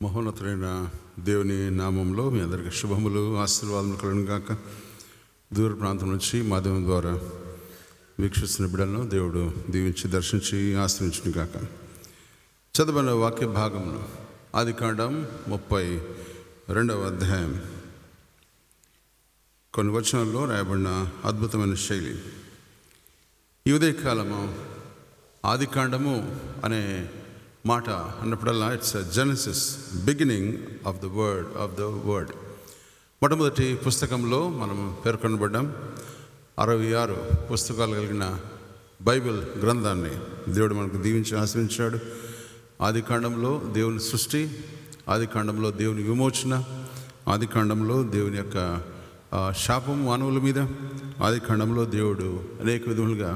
మహోన్నతులైన దేవుని నామంలో మీ అందరికీ శుభములు, ఆశీర్వాదములు కలుగును గాక. దూర ప్రాంతం నుంచి మాధ్యమం ద్వారా వీక్షిస్తున్న బిడ్డలను దేవుడు దీవించి దర్శించి ఆశ్రయించును గాక. చదవబడిన వాక్య భాగమును ఆదికాండం 32వ అధ్యాయం కొన్ని వచనాల్లో రాయబడిన అద్భుతమైన శైలి. ఈ ఉదయకాలము ఆదికాండము అనే మాట అన్నప్పుడల్లా it's Genesis, beginning of the word. మొట్టమొదటి పుస్తకంలో మనం పేర్కొనబడ్డాం. 66 పుస్తకాలు కలిగిన బైబిల్ గ్రంథాన్ని దేవుడు మనకు దీవించి ఆశ్రయించాడు. ఆదికాండంలో దేవుని సృష్టి, ఆదికాండంలో దేవుని విమోచన, ఆదికాండంలో దేవుని యొక్క శాపం మానవుల మీద, ఆదికాండంలో దేవుడు అనేక విధములుగా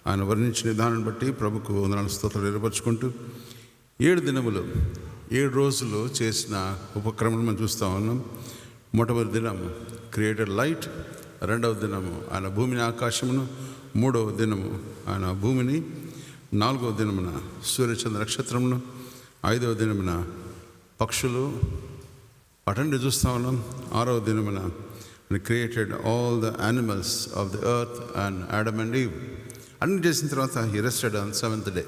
ఆయన వర్ణించిన విధానాన్ని బట్టి ప్రభుకు వందనాలు స్తోత్రాలు ఏర్పరచుకుంటూ 7 రోజులు చేసిన ఉపక్రమం మనం చూస్తూ ఉన్నాం. మొట్టమొదటి దినం క్రియేటెడ్ లైట్, రెండవ దినము ఆయన భూమిని ఆకాశమును, మూడవ దినము ఆయన భూమిని, నాలుగవ దినమున సూర్యచంద్ర నక్షత్రమును, ఐదవ దినమున పక్షులు అటండి చూస్తూ ఉన్నాం. ఆరవ దినమున created all the animals of the earth and Adam and Eve. అన్ని చేసిన తర్వాత he rested on 7th day.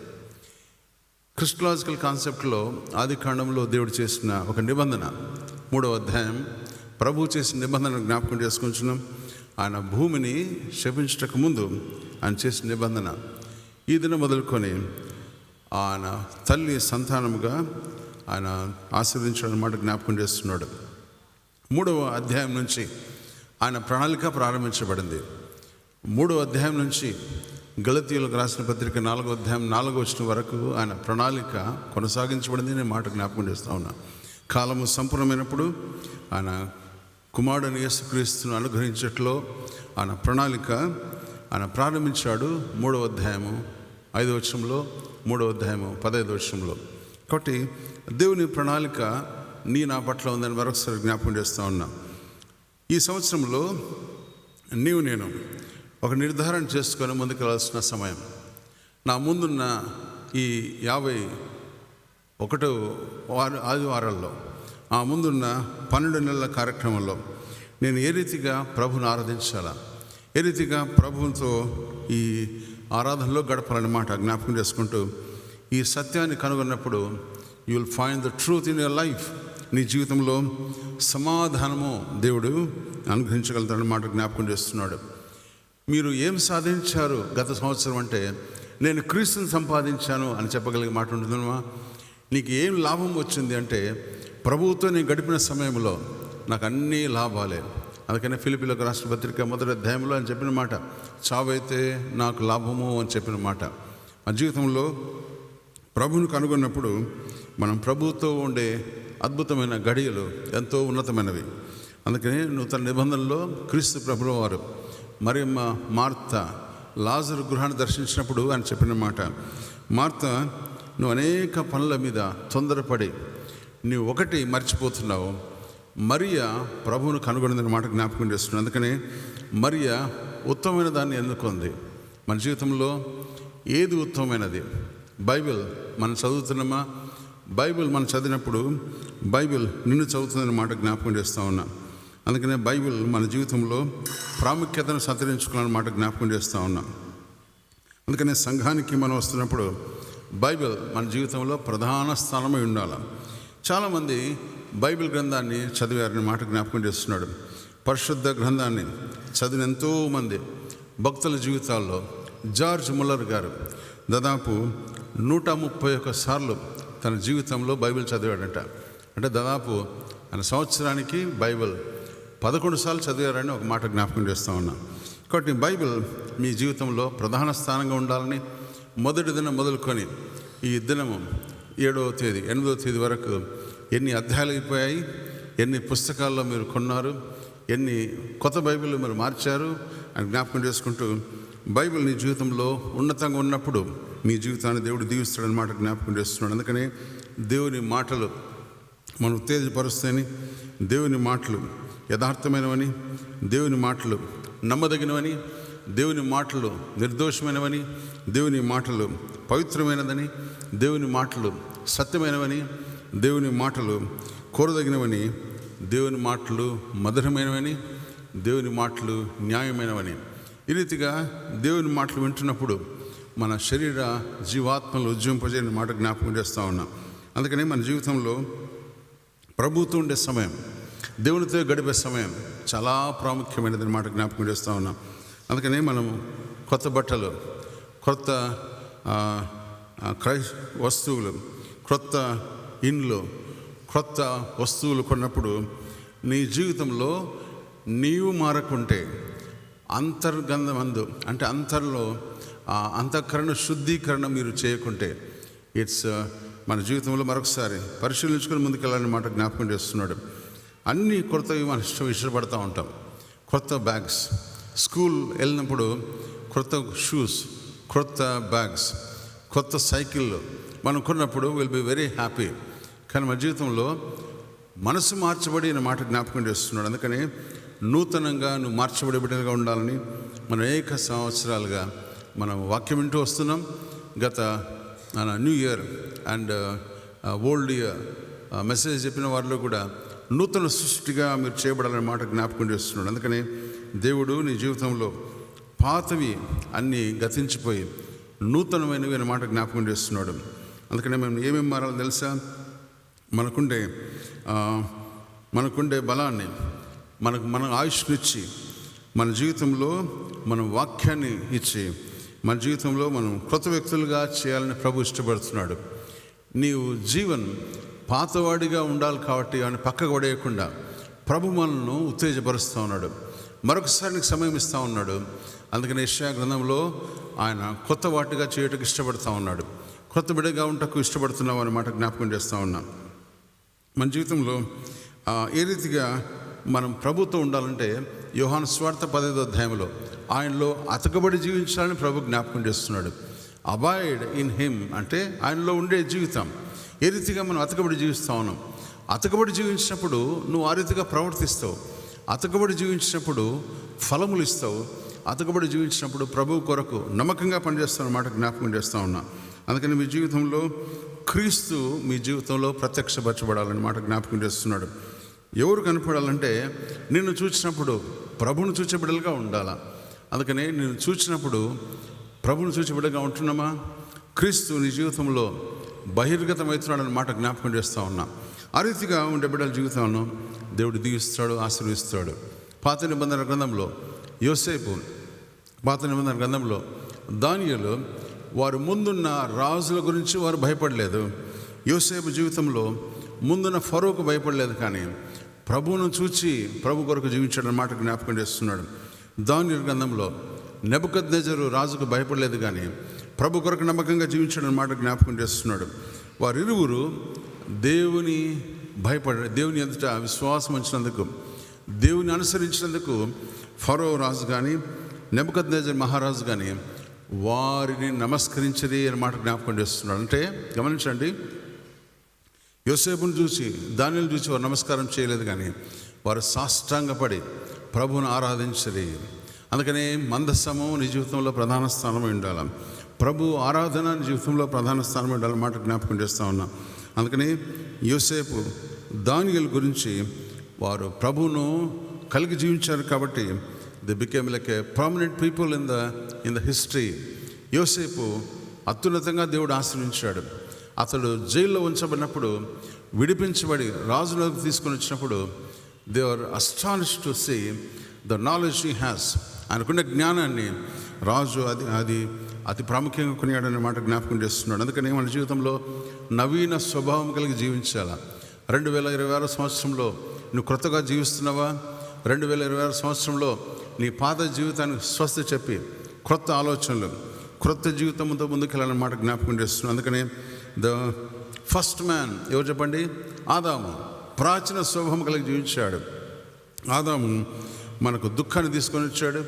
Christological కాన్సెప్ట్లో ఆదికాండంలో దేవుడు చేసిన ఒక నిబంధన, 3వ అధ్యాయం ప్రభు చేసిన నిబంధన జ్ఞాపకం చేసుకుంటున్నాం. ఆయన భూమిని శపించటకు ముందు ఆయన చేసిన నిబంధన. ఈ దినం మొదలుకొని ఆయన తల్లి సంతానముగా ఆయన ఆశీర్వదించడం మాట జ్ఞాపకం చేస్తున్నాడు. 3వ అధ్యాయం నుంచి ఆయన ప్రణాళిక ప్రారంభించబడింది. 3వ అధ్యాయం నుంచి గలతీయులకు రాసిన పత్రిక 4వ అధ్యాయం 4వ వచనం వరకు ఆయన ప్రణాళిక కొనసాగించబడింది. నేను మాట జ్ఞాపకం చేస్తూ ఉన్నా. కాలము సంపూర్ణమైనప్పుడు ఆయన కుమారుడైన యేసుక్రీస్తును అనుగ్రహించట్లో ఆయన ప్రణాళిక ఆయన ప్రారంభించాడు. 3వ అధ్యాయము 5వ వచనంలో, 3వ అధ్యాయము 15వ వచనంలో. కాబట్టి దేవుని ప్రణాళిక నా పట్ల ఉందని మరొకసారి జ్ఞాపకం చేస్తూ ఉన్నా. ఈ సంవత్సరంలో నేను ఒక నిర్ధారణ చేసుకొని ముందుకు వెళ్ళాల్సిన సమయం. నా ముందున్న ఈ 51 ఆదివారాల్లో, ఆ ముందున్న 12 నెలల కార్యక్రమంలో నేను ఏ రీతిగా ప్రభువును ఆరాధించాలా, ఏ రీతిగా ప్రభువుతో ఈ ఆరాధనలో గడపాలని మాట జ్ఞాపకం చేసుకుంటూ, ఈ సత్యాన్ని కనుగొన్నప్పుడు you will find the truth in your life. నీ జీవితంలో సమాధానము దేవుడు అనుగ్రహించగలుగుతాడని మాట జ్ఞాపకం చేస్తున్నాడు. మీరు ఏం సాధించారు గత సంవత్సరం అంటే, నేను క్రీస్తుని సంపాదించాను అని చెప్పగలిగే మాట ఉంటుందమ్మా. నీకు ఏం లాభం వచ్చింది అంటే, ప్రభువుతో నేను గడిపిన సమయంలో నాకు అన్నీ లాభాలే. అందుకనే ఫిలిప్పీలకు రాసిన పత్రిక 1వ అధ్యాయంలో అని చెప్పిన మాట, చావైతే నాకు లాభము అని చెప్పిన మాట. మన జీవితంలో ప్రభువును కనుగొన్నప్పుడు మనం ప్రభువుతో ఉండే అద్భుతమైన గడియలు ఎంతో ఉన్నతమైనవి. అందుకని నూతన నిబంధనలో క్రీస్తు ప్రభుల వారు మరియమ్మ, మార్త, లాజరు గృహాన్ని దర్శించినప్పుడు అని చెప్పిన మాట, మార్త, నువ్వు అనేక పనుల మీద తొందరపడి నువ్వు ఒకటి మర్చిపోతున్నావు, మరియ ప్రభువును కనుగొనిందని మాట జ్ఞాపకం చేస్తున్నావు. అందుకని మరియ ఉత్తమమైన దాన్ని ఎన్నుకుంది. మన జీవితంలో ఏది ఉత్తమమైనది? బైబిల్ మనం చదువుతున్నామా? బైబిల్ మనం చదివినప్పుడు బైబిల్ నిన్ను చదువుతుందని మాట జ్ఞాపకం చేస్తూ ఉన్నా. అందుకనే బైబిల్ మన జీవితంలో ప్రాముఖ్యతను సంతరించుకోవాలని మాట జ్ఞాపకం చేస్తూ ఉన్నాం. అందుకనే సంఘానికి మనం వస్తున్నప్పుడు బైబిల్ మన జీవితంలో ప్రధాన స్థానమై ఉండాలి. చాలామంది బైబిల్ గ్రంథాన్ని చదివారని మాట జ్ఞాపకం చేస్తున్నాడు. పరిశుద్ధ గ్రంథాన్ని చదివిన ఎంతోమంది భక్తుల జీవితాల్లో జార్జ్ ముల్లర్ గారు దాదాపు 131 సార్లు తన జీవితంలో బైబిల్ చదివాడంట. అంటే దాదాపు ఆయన సంవత్సరానికి బైబిల్ 11 సార్లు చదివారని ఒక మాట జ్ఞాపకం చేస్తూ ఉన్నాం. కాబట్టి బైబిల్ మీ జీవితంలో ప్రధాన స్థానంగా ఉండాలని మొదటి దినం మొదలుకొని ఈ దినము 7వ తేదీ 8వ తేదీ వరకు ఎన్ని అధ్యాయాలు అయిపోయాయి, ఎన్ని పుస్తకాల్లో మీరు కొన్నారు, ఎన్ని కొత్త బైబిల్ మీరు మార్చారు అని జ్ఞాపకం చేసుకుంటూ, బైబిల్ నీ జీవితంలో ఉన్నతంగా ఉన్నప్పుడు మీ జీవితాన్ని దేవుడు దీవిస్తాడని మాట జ్ఞాపకం చేస్తున్నాడు. అందుకని దేవుని మాటలు మనం ఉత్తేజపరుస్తాయని, దేవుని మాటలు యథార్థమైనవని, దేవుని మాటలు నమ్మదగినవని, దేవుని మాటలు నిర్దోషమైనవని, దేవుని మాటలు పవిత్రమైనదని, దేవుని మాటలు సత్యమైనవని, దేవుని మాటలు కోరదగినవని, దేవుని మాటలు మధురమైనవని, దేవుని మాటలు న్యాయమైనవని. ఈ రీతిగా దేవుని మాటలు వింటున్నప్పుడు మన శరీర జీవాత్మలు ఉజ్జింపజేయని మాట జ్ఞాపకం చేస్తూ ఉన్నాం. అందుకని మన జీవితంలో ప్రభుతో ఉండే సమయం, దేవునితో గడిపే సమయం చాలా ప్రాముఖ్యమైనదని మాట జ్ఞాపకం చేస్తూ ఉన్నాం. అందుకని మనం కొత్త బట్టలు, కొత్త వస్తువులు, కొత్త ఇండ్లు, కొత్త వస్తువులు కొన్నప్పుడు నీ జీవితంలో నీవు మారకుంటే, అంతర్గంధమందు అంటే అంతఃకరణ శుద్ధీకరణ మీరు చేయకుంటే, మన జీవితంలో మరొకసారి పరిశీలించుకొని ముందుకెళ్ళాలని మాట జ్ఞాపకం చేస్తున్నాడు. అన్నీ కొత్తవి మనం ఇష్టపడుతూ ఉంటాం. కొత్త బ్యాగ్స్, స్కూల్ వెళ్ళినప్పుడు కొత్త షూస్, కొత్త బ్యాగ్స్, కొత్త సైకిళ్ళు మనం కొన్నప్పుడు విల్ బి వెరీ హ్యాపీ. కానీ మన జీవితంలో మనసు మార్చబడి అనే మాట జ్ఞాపకం చేస్తున్నాడు. అందుకని నూతనంగా నువ్వు మార్చబడి బిడ్డగా ఉండాలని మనం అనేక సంవత్సరాలుగా మనం వాక్యం వింటూ వస్తున్నాం. గత new year and old year message చెప్పిన వారిలో కూడా నూతన సృష్టిగా మీరు చేయబడాలనే మాట జ్ఞాపకం చేస్తున్నాడు. అందుకని దేవుడు నీ జీవితంలో పాతవి అన్నీ గతించిపోయి నూతనమైనవి అనే మాట జ్ఞాపకం చేస్తున్నాడు. అందుకనే మేము ఏమేమి మారాలో తెలుసా? మనకుండే బలాన్ని, మన ఆయుష్నిచ్చి, మన జీవితంలో మన వాక్యాన్ని ఇచ్చి, మన జీవితంలో మనం కొత్త వ్యక్తులుగా చేయాలని ప్రభు ఇష్టపడుతున్నాడు. నీవు జీవన్ పాతవాడిగా ఉండాలి కాబట్టి అని పక్కకు పడేయకుండా ప్రభు మనల్ని ఉత్తేజపరుస్తూ ఉన్నాడు. మరొకసారి నీకు సమయం ఇస్తూ ఉన్నాడు. అందుకని యెషయా గ్రంథంలో ఆయన కొత్త వాటిగా చేయటకు ఇష్టపడుతూ ఉన్నాడు. కొత్త బిడ్డగా ఉండటకు ఇష్టపడుతున్నావు అనే మాట జ్ఞాపకం చేస్తూ ఉన్నాం. మన జీవితంలో ఏ రీతిగా మనం ప్రభుతో ఉండాలంటే యోహాను సువార్త 15వ అధ్యాయంలో ఆయనలో అతకబడి జీవించాలని ప్రభు జ్ఞాపకం చేస్తున్నాడు. అబాయిడ్ ఇన్ హిమ్ అంటే ఆయనలో ఉండే జీవితం. ఏ రీతిగా మనం అతకబడి జీవిస్తూ ఉన్నాం. అతకబడి జీవించినప్పుడు నువ్వు ఆ రీతిగా ప్రవర్తిస్తావు. అతకబడి జీవించినప్పుడు ఫలములు ఇస్తావు. అతకబడి జీవించినప్పుడు ప్రభువు కొరకు నమ్మకంగా పనిచేస్తావు అన్నమాట జ్ఞాపకం చేస్తూ ఉన్నా. అందుకని మీ జీవితంలో క్రీస్తు మీ జీవితంలో ప్రత్యక్షపరచబడాలని మాట జ్ఞాపకం చేస్తున్నాడు. ఎవరు కనపడాలంటే నిన్ను చూసినప్పుడు ప్రభువును చూచే బిడ్డలుగా ఉండాలా. అందుకని నిన్ను చూసినప్పుడు ప్రభువును చూచే బిడ్డగా ఉంటున్నామా? క్రీస్తు నీ జీవితంలో బహిర్గతమవుతున్నాడు అన్నమాట జ్ఞాపకం చేస్తూ ఉన్నా. ఆ రీతిగా ఉండే బిడ్డల జీవితంలో దేవుడు దీవిస్తాడు, ఆశీర్వదిస్తాడు. పాత నిబంధన గ్రంథంలో యోసేపు, పాత నిబంధన గ్రంథంలో దానియేలు వారు ముందున్న రాజుల గురించి వారు భయపడలేదు. యోసేపు జీవితంలో ముందున్న ఫరోకు భయపడలేదు, కానీ ప్రభువును చూచి ప్రభు కొరకు జీవించాడు అన్నమాట జ్ఞాపకం చేస్తున్నాడు. దానియేలు గ్రంథంలో నెబుకద్నెజరు రాజుకు భయపడలేదు, కానీ ప్రభు కొరకు నమ్మకంగా జీవించాడు అన్నమాట జ్ఞాపకం చేస్తున్నాడు. వారిరువురు దేవుని ఎదుట విశ్వాసం ఉంచినందుకు, దేవుని అనుసరించినందుకు ఫరో రాజు కానీ నెబుకద్నెజరు మహారాజు కానీ వారిని నమస్కరించది అన్నమాట జ్ఞాపకం చేస్తున్నాడు. అంటే గమనించండి, యోసేపును చూసి దానియేలును చూసి వారు నమస్కారం చేయలేదు, కానీ వారు సాష్టాంగపడి ప్రభువును ఆరాధించది. అందుకనే మందస్సము నీ జీవితంలో ప్రధాన స్థానమై ఉండాలి. ప్రభు ఆరాధన నీ జీవితంలో ప్రధాన స్థానమై ఉండాలన్నమాట జ్ఞాపకం చేస్తూ ఉన్నాం. అందుకని యోసేపు దానియేలు గురించి వారు ప్రభువును కలిగి జీవించారు కాబట్టి they became like A prominent people in the history. యోసేపు అత్యున్నతంగా దేవుడు ఆశ్రయించాడు. అతడు జైల్లో ఉంచబడినప్పుడు విడిపించబడి రాజులోకి తీసుకొని వచ్చినప్పుడు they are astonished to see the knowledge he has. ఆయనకున్న జ్ఞానాన్ని రాజు అతి ప్రాముఖ్యంగా కొనియాడనే మాట జ్ఞాపకం చేస్తున్నాడు. అందుకని మన జీవితంలో నవీన స్వభావం కలిగి జీవించాలా. 2026 సంవత్సరంలో నువ్వు క్రొత్తగా జీవిస్తున్నావా? 2026 సంవత్సరంలో నీ పాత జీవితానికి స్వస్థ చెప్పి క్రొత్త ఆలోచనలు, క్రొత్త జీవితంతో ముందుకెళ్ళాలన్న మాట జ్ఞాపకం చేస్తున్నాను. అందుకని ద ఫస్ట్ మ్యాన్ ఎవరు చెప్పండి? ఆదాము. ప్రాచీన స్వభావం కలిగి జీవించాడు. ఆదాము మనకు దుఃఖాన్ని తీసుకొని వచ్చాడు.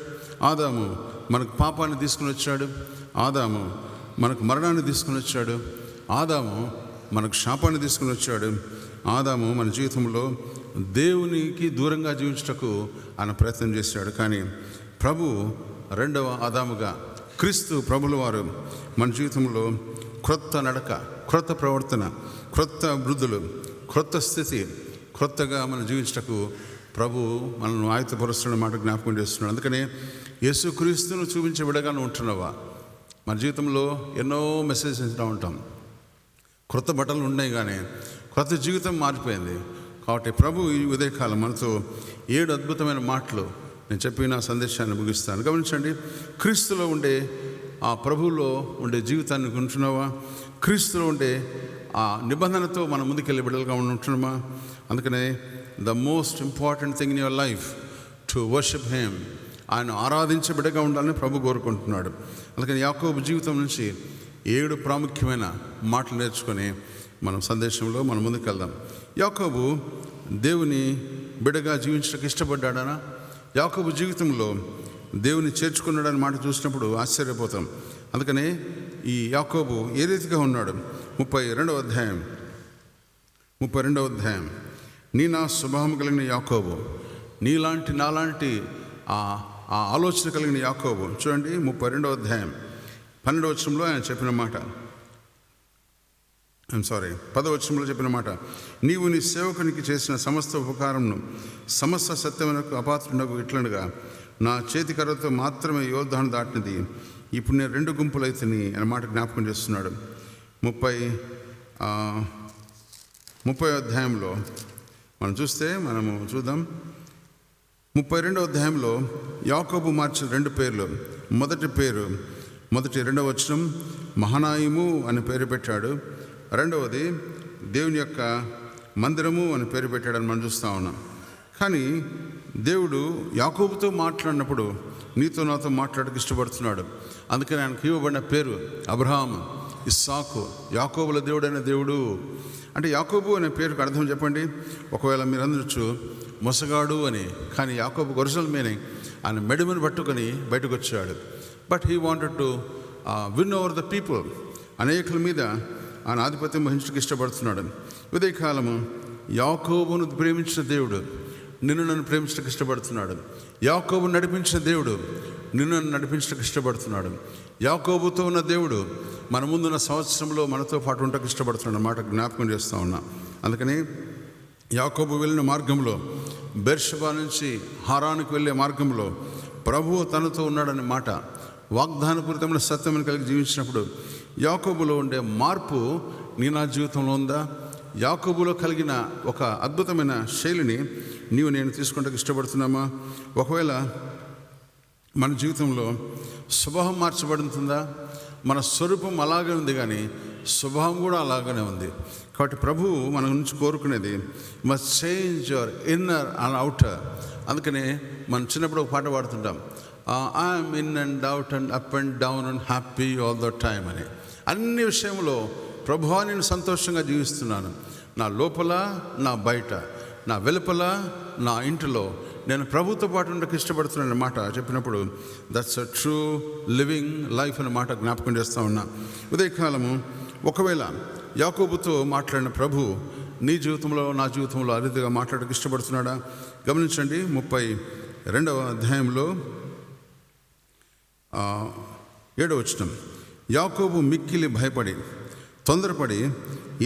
ఆదాము మనకు పాపాన్ని తీసుకొని వచ్చాడు. ఆదాము మనకు మరణాన్ని తీసుకొని వచ్చాడు. ఆదాము మనకు శాపాన్ని తీసుకొని వచ్చాడు. ఆదాము మన జీవితంలో దేవునికి దూరంగా జీవించటకు ఆయన ప్రయత్నం చేశాడు. కానీ ప్రభు రెండవ ఆదాముగా క్రీస్తు ప్రభుల వారు మన జీవితంలో క్రొత్త నడక, క్రొత్త ప్రవర్తన, క్రొత్త వృద్ధులు, క్రొత్త స్థితి, క్రొత్తగా మనం జీవించటకు ప్రభు మనల్ని ఆయుధపరుస్తున్న మాట జ్ఞాపకం చేస్తున్నాడు. అందుకనే యేసుక్రీస్తును చూపించే విడగానే ఉంటున్నావా? మన జీవితంలో ఎన్నో మెసేజెస్ ఇస్తూ ఉంటాం. క్రొత్త బట్టలు ఉన్నాయి కానీ క్రొత్త జీవితం మారిపోయింది. కాబట్టి ప్రభు ఈ ఉదయకాలం మనతో 7 అద్భుతమైన మాటలు నేను చెప్పి నా సందేశాన్ని ముగిస్తాను. గమనించండి, క్రీస్తులో ఉండే ఆ ప్రభువులో ఉండే జీవితాన్ని ఉంటున్నావా? క్రీస్తులో ఉండే ఆ నిబంధనతో మనం ముందుకెళ్ళి బిడ్డలుగా ఉంటున్నామా? అందుకనే the most important thing in your life to worship him, ఆయన ఆరాధించే బిడ్డగా ఉండాలని ప్రభు కోరుకుంటున్నాడు. అందుకని యాకోబు జీవితం నుంచి 7 ప్రాముఖ్యమైన మాటలు నేర్చుకొని మనం సందేశంలో మనం ముందుకెళ్దాం. యాకోబు దేవుని బిడ్డగా జీవించడానికి ఇష్టపడ్డాడనా? యాకోబు జీవితంలో దేవుని చేర్చుకున్నాడని మాట చూసినప్పుడు ఆశ్చర్యపోతాం. అందుకనే ఈ యాకోబు ఏ రీతిగా ఉన్నాడు? 32వ అధ్యాయం, నీ నా స్వభావం కలిగిన యాకోబు, నీలాంటి నాలాంటి ఆ ఆలోచన కలిగిన యాకోబు. చూడండి 32వ అధ్యాయం 12వ వచనంలో ఆయన చెప్పిన మాట, 10వ వచనంలో చెప్పిన మాట, నీవు నీ సేవకునికి చేసిన సమస్త ఉపకారంను సమస్త సత్యమునకు అపాత్రునకు ఇట్లనగా నా చేతికర్రతో మాత్రమే యోర్దాను దాటినది, ఇప్పుడు నేను 2 గుంపులైతిని అనే మాట జ్ఞాపకం చేస్తున్నాడు. 30వ అధ్యాయంలో మనం చూద్దాం. 32వ అధ్యాయంలో యాకోబు మార్చిన 2 పేర్లు. మొదటి 2వ వచనం మహనాయిము అని పేరు పెట్టాడు. 2వది దేవుని యొక్క మందిరము అని పేరు పెట్టాడని మనం చూస్తూ ఉన్నాం. కానీ దేవుడు యాకోబుతో మాట్లాడినప్పుడు నీతో నాతో మాట్లాడడానికి ఇష్టపడుతున్నాడు. అందుకని ఆయనకు ఇవ్వబడిన పేరు అబ్రహాము, ఇస్సాకు, యాకోబుల దేవుడైన దేవుడు. అంటే యాకోబు అనే పేరుకు అర్థం చెప్పండి. ఒకవేళ మీరు అందరూ మొసగాడు అని, కానీ యాకోబు ఒరిజినల్ మీనింగ్ ఆయన మెడమని పట్టుకొని బయటకు వచ్చాడు. But he wanted to win over the people. అనేకుల మీద ఆయన ఆధిపత్యం వహించడానికి ఇష్టపడుతున్నాడు. ఉదయకాలము యాకోబును ప్రేమించిన దేవుడు నిన్ను నన్ను ప్రేమించడానికి ఇష్టపడుతున్నాడు. యాకోబును నడిపించిన దేవుడు నిన్ను నన్ను నడిపించడానికి ఇష్టపడుతున్నాడు. యాకోబుతో ఉన్న దేవుడు మన ముందున్న సంవత్సరంలో మనతో పాటు ఉండడానికి ఇష్టపడుతున్నాడు అన్నమాట జ్ఞాపకం చేస్తూ ఉన్నా. అందుకని యాకోబు వెళ్ళిన మార్గంలో, బెర్షెబా నుంచి హారానికి వెళ్ళే మార్గంలో ప్రభువు తనతో ఉన్నాడనే మాట వాగ్దానపూరితమైన సత్యమని కలిగి జీవించినప్పుడు యాకోబులో ఉండే మార్పు నీ నా జీవితంలో ఉందా? యాకోబులో కలిగిన ఒక అద్భుతమైన శైలిని నీవు నేను తీసుకుంటానికి ఇష్టపడుతున్నామా? ఒకవేళ మన జీవితంలో స్వభావం మార్చబడుతుందా? మన స్వరూపం అలాగే ఉంది కానీ స్వభావం కూడా అలాగనే ఉంది. కాబట్టి ప్రభువు మన నుంచి కోరుకునేది must change your inner and outer. అందుకనే మనం చిన్నప్పుడు ఒక పాట పాడుతుంటాం, I'm in and out and up and down and happy all the time అని. అన్ని విషయంలో ప్రభువా నేను సంతోషంగా జీవిస్తున్నాను. నా లోపల, నా బయట, నా వెలుపల, నా ఇంటిలో నేను ప్రభుతో పాటు ఉండక ఇష్టపడుతున్నాను అన్నమాట చెప్పినప్పుడు that's a true living life అనే మాట జ్ఞాపకం చేస్తూ ఉన్నా. ఉదయకాలము ఒకవేళ యాకోబుతో మాట్లాడిన ప్రభు నీ జీవితంలో, నా జీవితంలో అరుదుగా మాట్లాడక ఇష్టపడుతున్నాడా? గమనించండి 32వ అధ్యాయంలో 7వ వచనం, యాకోబు మిక్కిలి భయపడి తొందరపడి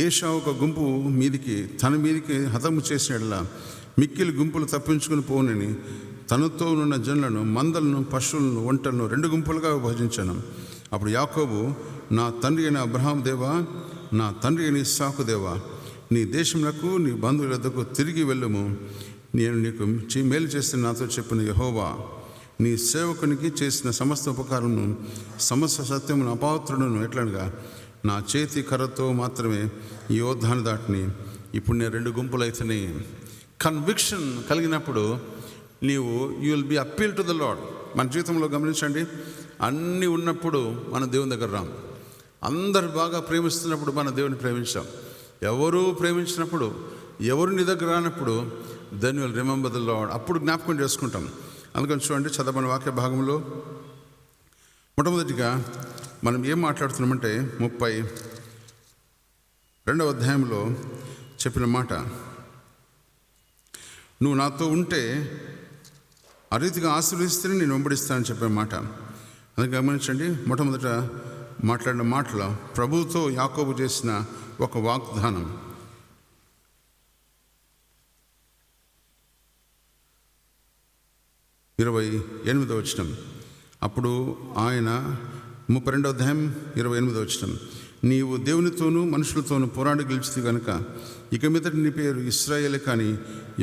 ఏశావు ఒక గుంపు తన మీదికి హతము చేసినట్లా మిక్కిలి గుంపులు తప్పించుకుని పోనని తనతో ఉన్న జనులను, మందలను, పశువులను, ఒంటలను 2 గుంపులుగా విభజించాను. అప్పుడు యాకోబు, నా తండ్రి అయిన అబ్రహాం దేవా, నా తండ్రి అయిన ఇస్సాకు దేవా, నీ దేశములకు నీ బంధువుల వద్దకు తిరిగి వెళ్ళుము. నేను నీకు మేలు చేస్తే నాతో చెప్పిన యెహోవా, నీ సేవకునికి చేసిన సమస్త ఉపకారమును సమస్త సత్యమును అపాత్రుడును ఎట్లనగా నా చేతి కర్రతో మాత్రమే ఈ యోర్దాను దాటిని, ఇప్పుడు నేను 2 గుంపులు అవుతున్నాయి. కన్విక్షన్ కలిగినప్పుడు నీవు you will be appeal to the lord. మన జీవితంలో గమనించండి, అన్నీ ఉన్నప్పుడు మన దేవుని దగ్గర రాం. అందరు బాగా ప్రేమిస్తున్నప్పుడు మన దేవుని ప్రేమించాం. ఎవరు ప్రేమించినప్పుడు, ఎవరు నీ దగ్గర రానప్పుడు then you will remember the Lord. అప్పుడు జ్ఞాపకం చేసుకుంటాం. అందుకని చూడండి, చదవని వాక్య భాగంలో మొట్టమొదటిగా మనం ఏం మాట్లాడుతున్నామంటే 32వ అధ్యాయంలో చెప్పిన మాట, నువ్వు నాతో ఉంటే ఆ రీతిగా ఆశీర్వదిస్తే నేను వెంబడిస్తానని చెప్పే మాట. అందుకే గమనించండి, మొట్టమొదట మాట్లాడిన మాటల ప్రభువుతో యాకోబు చేసిన ఒక వాగ్దానం. 28వ వచనం. అప్పుడు ఆయన 32వ అధ్యాయం 28వ వచనం. నీవు దేవునితోనూ మనుషులతోనూ పోరాడి గెలిచితే కనుక ఇక మీదట నీ పేరు ఇశ్రాయేలే కానీ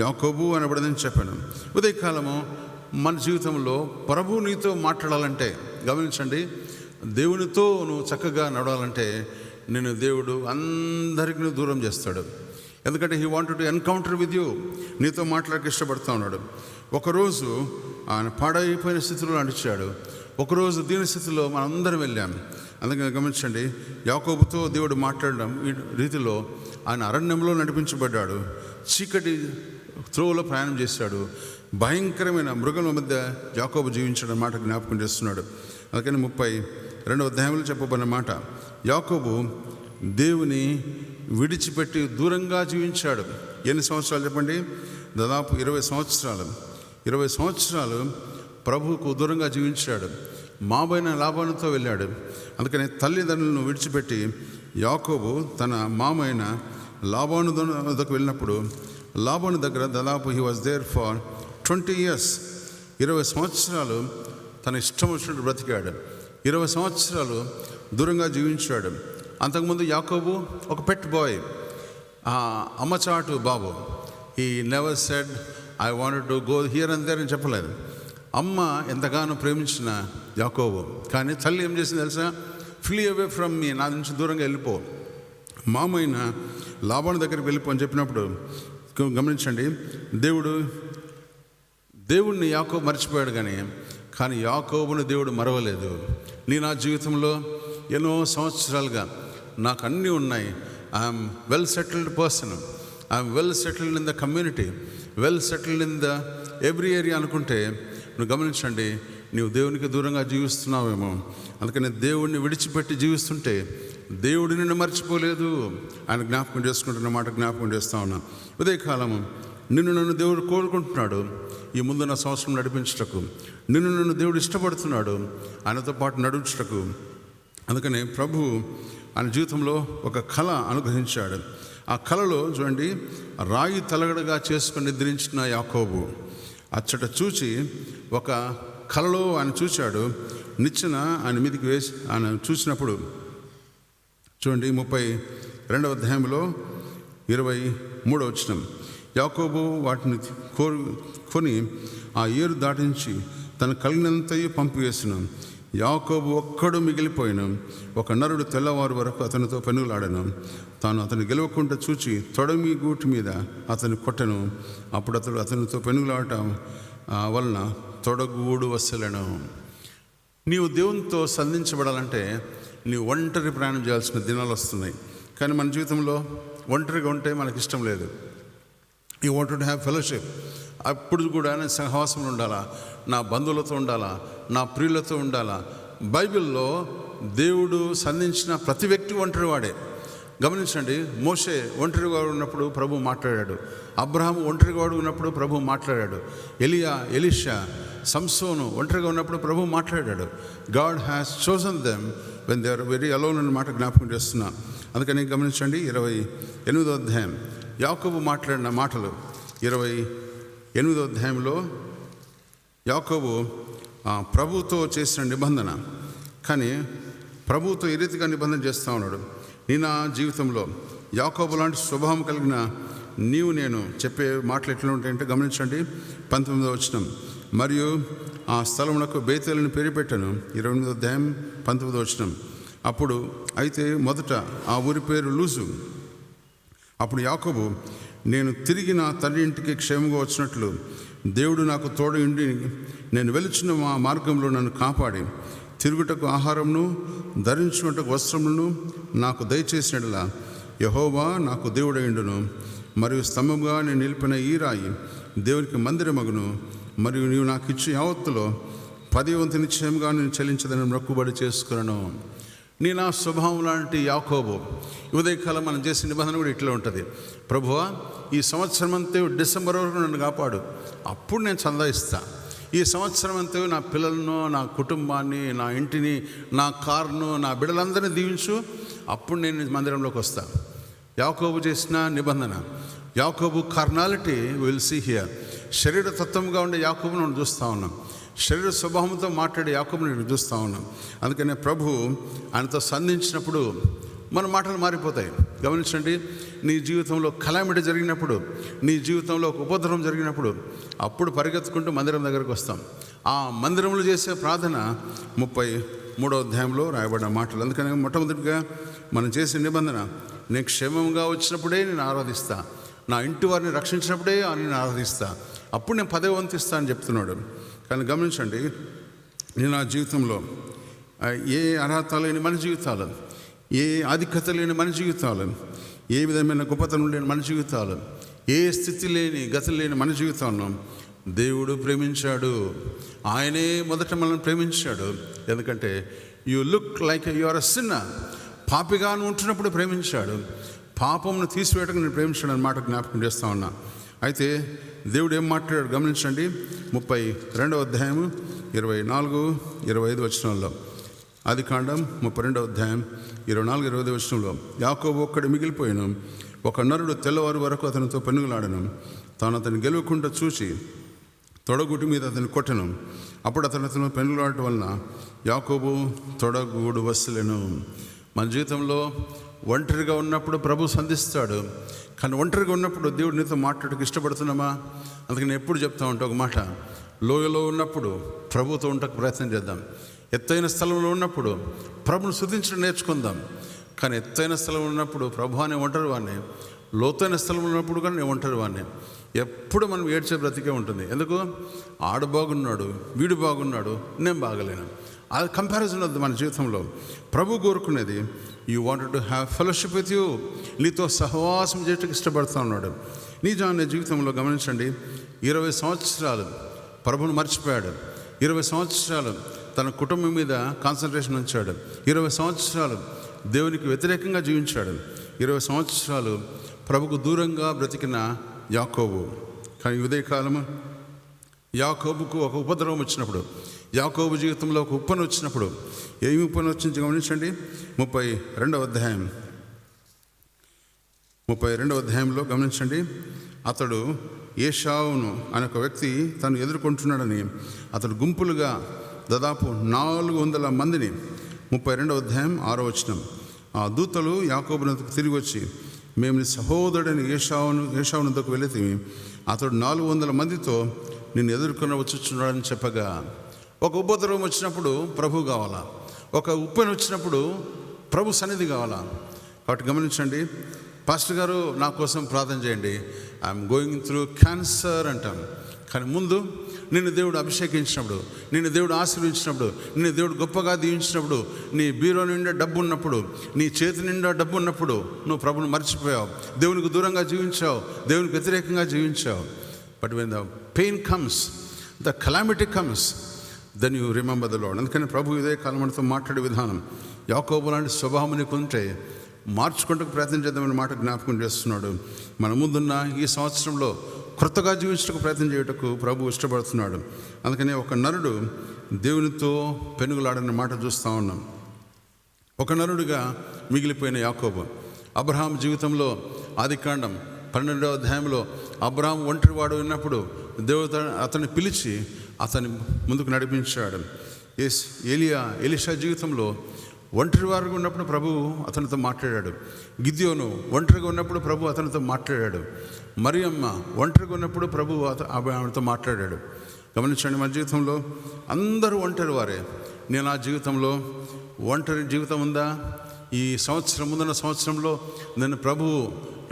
యాకోబు అనబడదని చెప్పాను. ఉదయకాలము మన జీవితంలో ప్రభు నీతో మాట్లాడాలంటే గమనించండి, దేవునితో నువ్వు చక్కగా నడవాలంటే నేను దేవుడు అందరికీ దూరం చేస్తాడు. ఎందుకంటే he wanted to encounter with you, నీతో మాట్లాడక ఇష్టపడుతూ ఉన్నాడు. ఒకరోజు ఆయన పాడైపోయిన స్థితిలో నడిచాడు, ఒకరోజు దీని స్థితిలో మనందరం వెళ్ళాం. అందుకని గమనించండి, యాకోబుతో దేవుడు మాట్లాడడం ఈ రీతిలో ఆయన అరణ్యంలో నడిపించబడ్డాడు, చీకటి త్రోవలో ప్రయాణం చేశాడు, భయంకరమైన మృగల మధ్య యాకోబు జీవించడం మాట జ్ఞాపకం చేస్తున్నాడు. అందుకని 32వ అధ్యాయంలో చెప్పబడిన మాట, యాకోబు దేవుని విడిచిపెట్టి దూరంగా జీవించాడు. ఎన్ని సంవత్సరాలు చెప్పండి? దాదాపు 20 సంవత్సరాలు. 20 సంవత్సరాలు ప్రభువుకు దూరంగా జీవించాడు. మాబైన లాబానుతో వెళ్ళాడు. అందుకని తల్లిదండ్రులను విడిచిపెట్టి యాకోబు తన మామైన లాబాను దగ్గరకు వెళ్ళినప్పుడు లాబాను దగ్గర దాదాపు he was there for 20 years. 20 సంవత్సరాలు తన ఇష్టం వచ్చినట్టు బ్రతికాడు. 20 సంవత్సరాలు దూరంగా జీవించాడు. అంతకుముందు యాకోబు ఒక పెట్ బాయ్, అమ్మచాటు బాబు. He never said I wanted to go here and there అని చెప్పలేదు. అమ్మ ఎంతగానో ప్రేమించిన యాకోబు, కానీ తల్లి ఏం చేసింది తెలుసా? ఫ్లీ అవే ఫ్రమ్ మీ, నా నుంచి దూరంగా వెళ్ళిపో, మామైన లాబాను దగ్గరికి వెళ్ళిపో అని చెప్పినప్పుడు గమనించండి, దేవుడిని యాకోబు మర్చిపోయాడు. కానీ యాకోబుని దేవుడు మరవలేదు. నా జీవితంలో ఎన్నో సంవత్సరాలుగా నాకు అన్నీ ఉన్నాయి. I'm well settled person, I'm well settled in the community, well settled in the every area అనుకుంటే నువ్వు గమనించండి, నీవు దేవునికి దూరంగా జీవిస్తున్నావేమో. అందుకని దేవుడిని విడిచిపెట్టి జీవిస్తుంటే దేవుడు నిన్ను మర్చిపోలేదు, ఆయన జ్ఞాపకం చేసుకుంటున్న మాట జ్ఞాపకం చేస్తూ ఉన్నాను. ఉదయకాలము నన్ను దేవుడు కోరుకుంటున్నాడు ఈ ముందున్న సంవత్సరం నడిపించటకు. నన్ను దేవుడు ఇష్టపడుతున్నాడు ఆయనతో పాటు నడుచుటకు. అందుకని ప్రభు ఆయన జీవితంలో ఒక కళ అనుగ్రహించాడు. ఆ కళలో చూడండి, రాయి తలగడగా చేసుకుని నిద్రించిన యాకోబు అచ్చట చూచి ఒక కళలో ఆయన చూశాడు. నిచ్చెన ఆయన మీదకి వేసి ఆయన చూసినప్పుడు చూడండి 32వ అధ్యాయంలో 23వ వచనం. యాకోబు వాటిని కొని ఆ ఏరు దాటించి తన కలిగినంతయు పంపివేసిన. యాకోబు ఒక్కడు మిగిలిపోయిన. ఒక నరుడు తెల్లవారు వరకు అతనితో పెనుగులాడను. తాను అతను గెలవకుండా చూచి తొడమి గూటి మీద అతను కొట్టను. అప్పుడు అతనితో పెనుగులాడటం వలన తొడగూడు వస్తలేను. నీవు దేవునితో సంధించబడాలంటే నీవు ఒంటరి ప్రయాణం చేయాల్సిన దినాలు వస్తున్నాయి. కానీ మన జీవితంలో ఒంటరిగా ఉంటే మనకి ఇష్టం లేదు. You want to have fellowship. అప్పుడు కూడా నేను సహవాసంలో ఉండాలా, నా బంధువులతో ఉండాలా, నా ప్రియులతో ఉండాలా. బైబిల్లో దేవుడు సంధించిన ప్రతి వ్యక్తి ఒంటరివాడే. గమనించండి, మోషే ఒంటరివాడు ఉన్నప్పుడు ప్రభు మాట్లాడాడు. అబ్రహాము ఒంటరివాడు ఉన్నప్పుడు ప్రభు మాట్లాడాడు. ఎలీషా, సంసోను ఒంటరిగా ఉన్నప్పుడు ప్రభు మాట్లాడాడు. God has chosen them when they are very alone అన్న మాట జ్ఞాపకం చేస్తున్నా. అందుకని గమనించండి, 28వ అధ్యాయం యాకోబు మాట్లాడిన మాటలు. 28వ అధ్యాయంలో యాకోబు ప్రభువుతో చేసిన నిబంధన. కానీ ప్రభువుతో ఏ రీతిగా నిబంధన చేస్తూ ఉన్నాడు. నా జీవితంలో యాకోబు లాంటి స్వభావం కలిగిన నేను చెప్పే మాటలు ఎట్లా ఉంటాయంటే గమనించండి. 19వ వచనం. మరియు ఆ స్థలమునకు బేతేలుని పేరు పెట్టాను. 28వ అధ్యాయం 19వ వచనం. అప్పుడు అయితే మొదట ఆ ఊరి పేరు లూజు. అప్పుడు యాకోబు, నేను తిరిగి నా తండ్రి ఇంటికి క్షేమంగా వచ్చినట్లు దేవుడు నాకు తోడు ఉండి నేను వెలుచున్న మా మార్గంలో నన్ను కాపాడి తిరుగుటకు ఆహారమును ధరించుకున్నటకు వస్త్రములను నాకు దయచేసినట్లా యెహోవా నాకు దేవుడైండును. మరియు స్తంభంగా నేను నిలిపిన ఈ రాయి దేవునికి మందిరమగును. మరియు నీవు నాకు ఇచ్చే యావత్తులో 10వ వంతు నిశ్చయంగా నేను చెల్లించదని మొక్కుబడి చేసుకున్నాను. నా స్వభావం లాంటి యాకోబు. ఉదయకాలం మనం చేసే నిబంధన కూడా ఇట్లా ఉంటుంది. ప్రభువా, ఈ సంవత్సరం అంతా డిసెంబర్ వరకు నన్ను కాపాడు, అప్పుడు నేను చందా ఇస్తా. ఈ సంవత్సరం అంతా నా పిల్లలను, నా కుటుంబాన్ని, నా ఇంటిని, నా కారును, నా బిడ్డలందరినీ దీవించు, అప్పుడు నేను మందిరంలోకి వస్తాను. యాకోబు చేసిన నిబంధన, యాకోబు కార్నాలిటీ విల్ సీ హియర్. శరీర తత్వంగా ఉండే యాకోబును మనం చూస్తూ ఉన్నాం, శరీర స్వభావంతో మాట్లాడే యాకోబుని నేను చూస్తూ ఉన్నాం. అందుకనే ప్రభు ఆయనతో సంధించినప్పుడు మన మాటలు మారిపోతాయి. గమనించండి, నీ జీవితంలో కలామిటీ జరిగినప్పుడు, నీ జీవితంలో ఒక ఉపద్రవం జరిగినప్పుడు, అప్పుడు పరిగెత్తుకుంటూ మందిరం దగ్గరకు వస్తాం. ఆ మందిరంలో చేసే ప్రార్థన 33వ అధ్యాయంలో రాయబడిన మాటలు. అందుకని మొట్టమొదటిగా మనం చేసే నిబంధన, నేను క్షేమంగా వచ్చినప్పుడే నేను ఆరాధిస్తా, నా ఇంటి వారిని రక్షించినప్పుడే నేను ఆరాధిస్తా, అప్పుడు నేను పదవి వంతిస్తా అని చెప్తున్నాడు. కానీ గమనించండి, నేను నా జీవితంలో ఏ అర్హత లేని మన జీవితాలు, ఏ ఆధిక్యత లేని మన జీవితాలు, ఏ విధమైన గొప్పతనం లేని మన జీవితాలు, ఏ స్థితి లేని గతి లేని మన జీవితాలను దేవుడు ప్రేమించాడు. ఆయనే మొదట మనల్ని ప్రేమించాడు. ఎందుకంటే you look like you are a sinner. పాపిగా ఉంటున్నప్పుడు ప్రేమించాడు, పాపంను తీసివేయడానికి నేను ప్రేమించాడు అన్నమాట జ్ఞాపకం చేస్తూ ఉన్నా. అయితే దేవుడు ఏం మాట్లాడాడు గమనించండి. 32వ అధ్యాయం 24-25 వచనంలో, ఆదికాండం 32వ అధ్యాయం 24-25 వచనంలో, యాకోబు ఒక్కడు మిగిలిపోయాను, ఒక నరుడు తెల్లవారు వరకు అతనితో పెనుగులాడను, తాను అతను గెలవకుండా చూసి తొడగుటి మీద అతను కొట్టను, అప్పుడు అతను పెనుగులాడటం వలన యాకోబు తొడగూడు వసలెను. మన జీవితంలో ఒంటరిగా ఉన్నప్పుడు ప్రభు సంధిస్తాడు, కానీ ఒంటరిగా ఉన్నప్పుడు దేవుడు నీతో మాట్లాడడానికి ఇష్టపడుతున్నామా? అందుకని ఎప్పుడు చెప్తా ఉంటా ఒక మాట, లోయలో ఉన్నప్పుడు ప్రభుతో ఉండకు ప్రయత్నం చేద్దాం, ఎత్తైన స్థలంలో ఉన్నప్పుడు ప్రభుని స్తుతించడం నేర్చుకుందాం. కానీ ఎత్తైన స్థలంలో ఉన్నప్పుడు ప్రభు అనే ఒంటరి వాడిని, లోతైన స్థలంలో ఉన్నప్పుడు కానీ నేను ఒంటరి వాడిని. ఎప్పుడు మనం ఏడ్చే బ్రతికే ఉంటుంది. ఎందుకు? ఆడు బాగున్నాడు, వీడు బాగున్నాడు, నేను బాగలేను. అది కంపారిజన్ వద్దు మన జీవితంలో. ప్రభు కోరుకునేది you wanted to have fellowship with you, నీతో సహవాసం చేయడానికి ఇష్టపడుతూ ఉన్నాడు. నిజాన్ని జీవితంలో గమనించండి, 20 సంవత్సరాలు ప్రభుని మర్చిపోయాడు, 20 సంవత్సరాలు తన కుటుంబం మీద కాన్సన్ట్రేషన్ ఉంచాడు, 20 సంవత్సరాలు దేవునికి వ్యతిరేకంగా జీవించాడు, 20 సంవత్సరాలు ప్రభుకు దూరంగా బ్రతికిన యాకోబు. కానీ ఉదయకాలము యాకోబుకు ఒక ఉపద్రవం వచ్చినప్పుడు, యాకోబు జీవితంలో ఒక ఉప్పని వచ్చినప్పుడు, ఏమి ఉప్పని వచ్చింది గమనించండి. 32వ అధ్యాయంలో గమనించండి. అతడు ఏషావును అనే ఒక వ్యక్తి తను ఎదుర్కొంటున్నాడని అతడు గుంపులుగా దాదాపు 400 మందిని, 32వ అధ్యాయం 6వ వచనం, ఆ దూతలు యాకోబునకు తిరిగి వచ్చి, మేము నీ సహోదరుడని ఏషావునందుకు వెళితే అతడు 400 మందితో నిన్ను ఎదుర్కొని వచ్చుచున్నాడని చెప్పగా, ఒక ఉపద్రవం వచ్చినప్పుడు ప్రభు కావాలా, ఒక ఉప్పని వచ్చినప్పుడు ప్రభు సన్నిధి కావాలా. కాబట్టి గమనించండి, పాస్టర్ గారు నా కోసం ప్రార్థన చేయండి, ఐఎమ్ గోయింగ్ త్రూ క్యాన్సర్ అంటాను. కానీ ముందు నిన్ను దేవుడు అభిషేకించినప్పుడు, నిన్ను దేవుడు ఆశీర్వించినప్పుడు, నిన్ను దేవుడు గొప్పగా దీవించినప్పుడు, నీ బీరో నిండా డబ్బు ఉన్నప్పుడు, నీ చేతి నిండా డబ్బు ఉన్నప్పుడు నువ్వు ప్రభుని మర్చిపోయావు, దేవునికి దూరంగా జీవించావు, దేవునికి వ్యతిరేకంగా జీవించావు. But when the pain comes, the calamity comes, then you remember the Lord. అందుకని ప్రభు ఇదే కాలం మనతో మాట్లాడే విధానం, యాకోబు లాంటి స్వభావం నీకు ఉంటే మార్చుకుంటూ ప్రయత్నం చేద్దామని మాట జ్ఞాపకం చేస్తున్నాడు. మన ముందున్న ఈ సంవత్సరంలో క్రొత్తగా జీవించడానికి ప్రయత్నం చేయటకు ప్రభు ఇష్టపడుతున్నాడు. అందుకని ఒక నరుడు దేవునితో పెనుగులాడని మాట చూస్తూ ఉన్నాం. ఒక నరుడుగా మిగిలిపోయిన యాకోబు. అబ్రహాం జీవితంలో ఆదికాండం 12వ అధ్యాయంలో అబ్రహాం ఒంటరివాడు ఉన్నప్పుడు దేవుడు అతన్ని పిలిచి అతన్ని ముందుకు నడిపించాడు. ఎలీషా జీవితంలో ఒంటరివారుగా ఉన్నప్పుడు ప్రభు అతనితో మాట్లాడాడు. గిద్యోను ఒంటరిగా ఉన్నప్పుడు ప్రభు అతనితో మాట్లాడాడు. మరియమ్మ ఒంటరిగా ఉన్నప్పుడు ప్రభు ఆమెతో మాట్లాడాడు. గమనించండి, మన జీవితంలో అందరూ ఒంటరి వారే. నేను నా జీవితంలో ఒంటరి జీవితం ఉందా? ఈ సంవత్సరం ముందున్న సంవత్సరంలో నన్ను ప్రభువు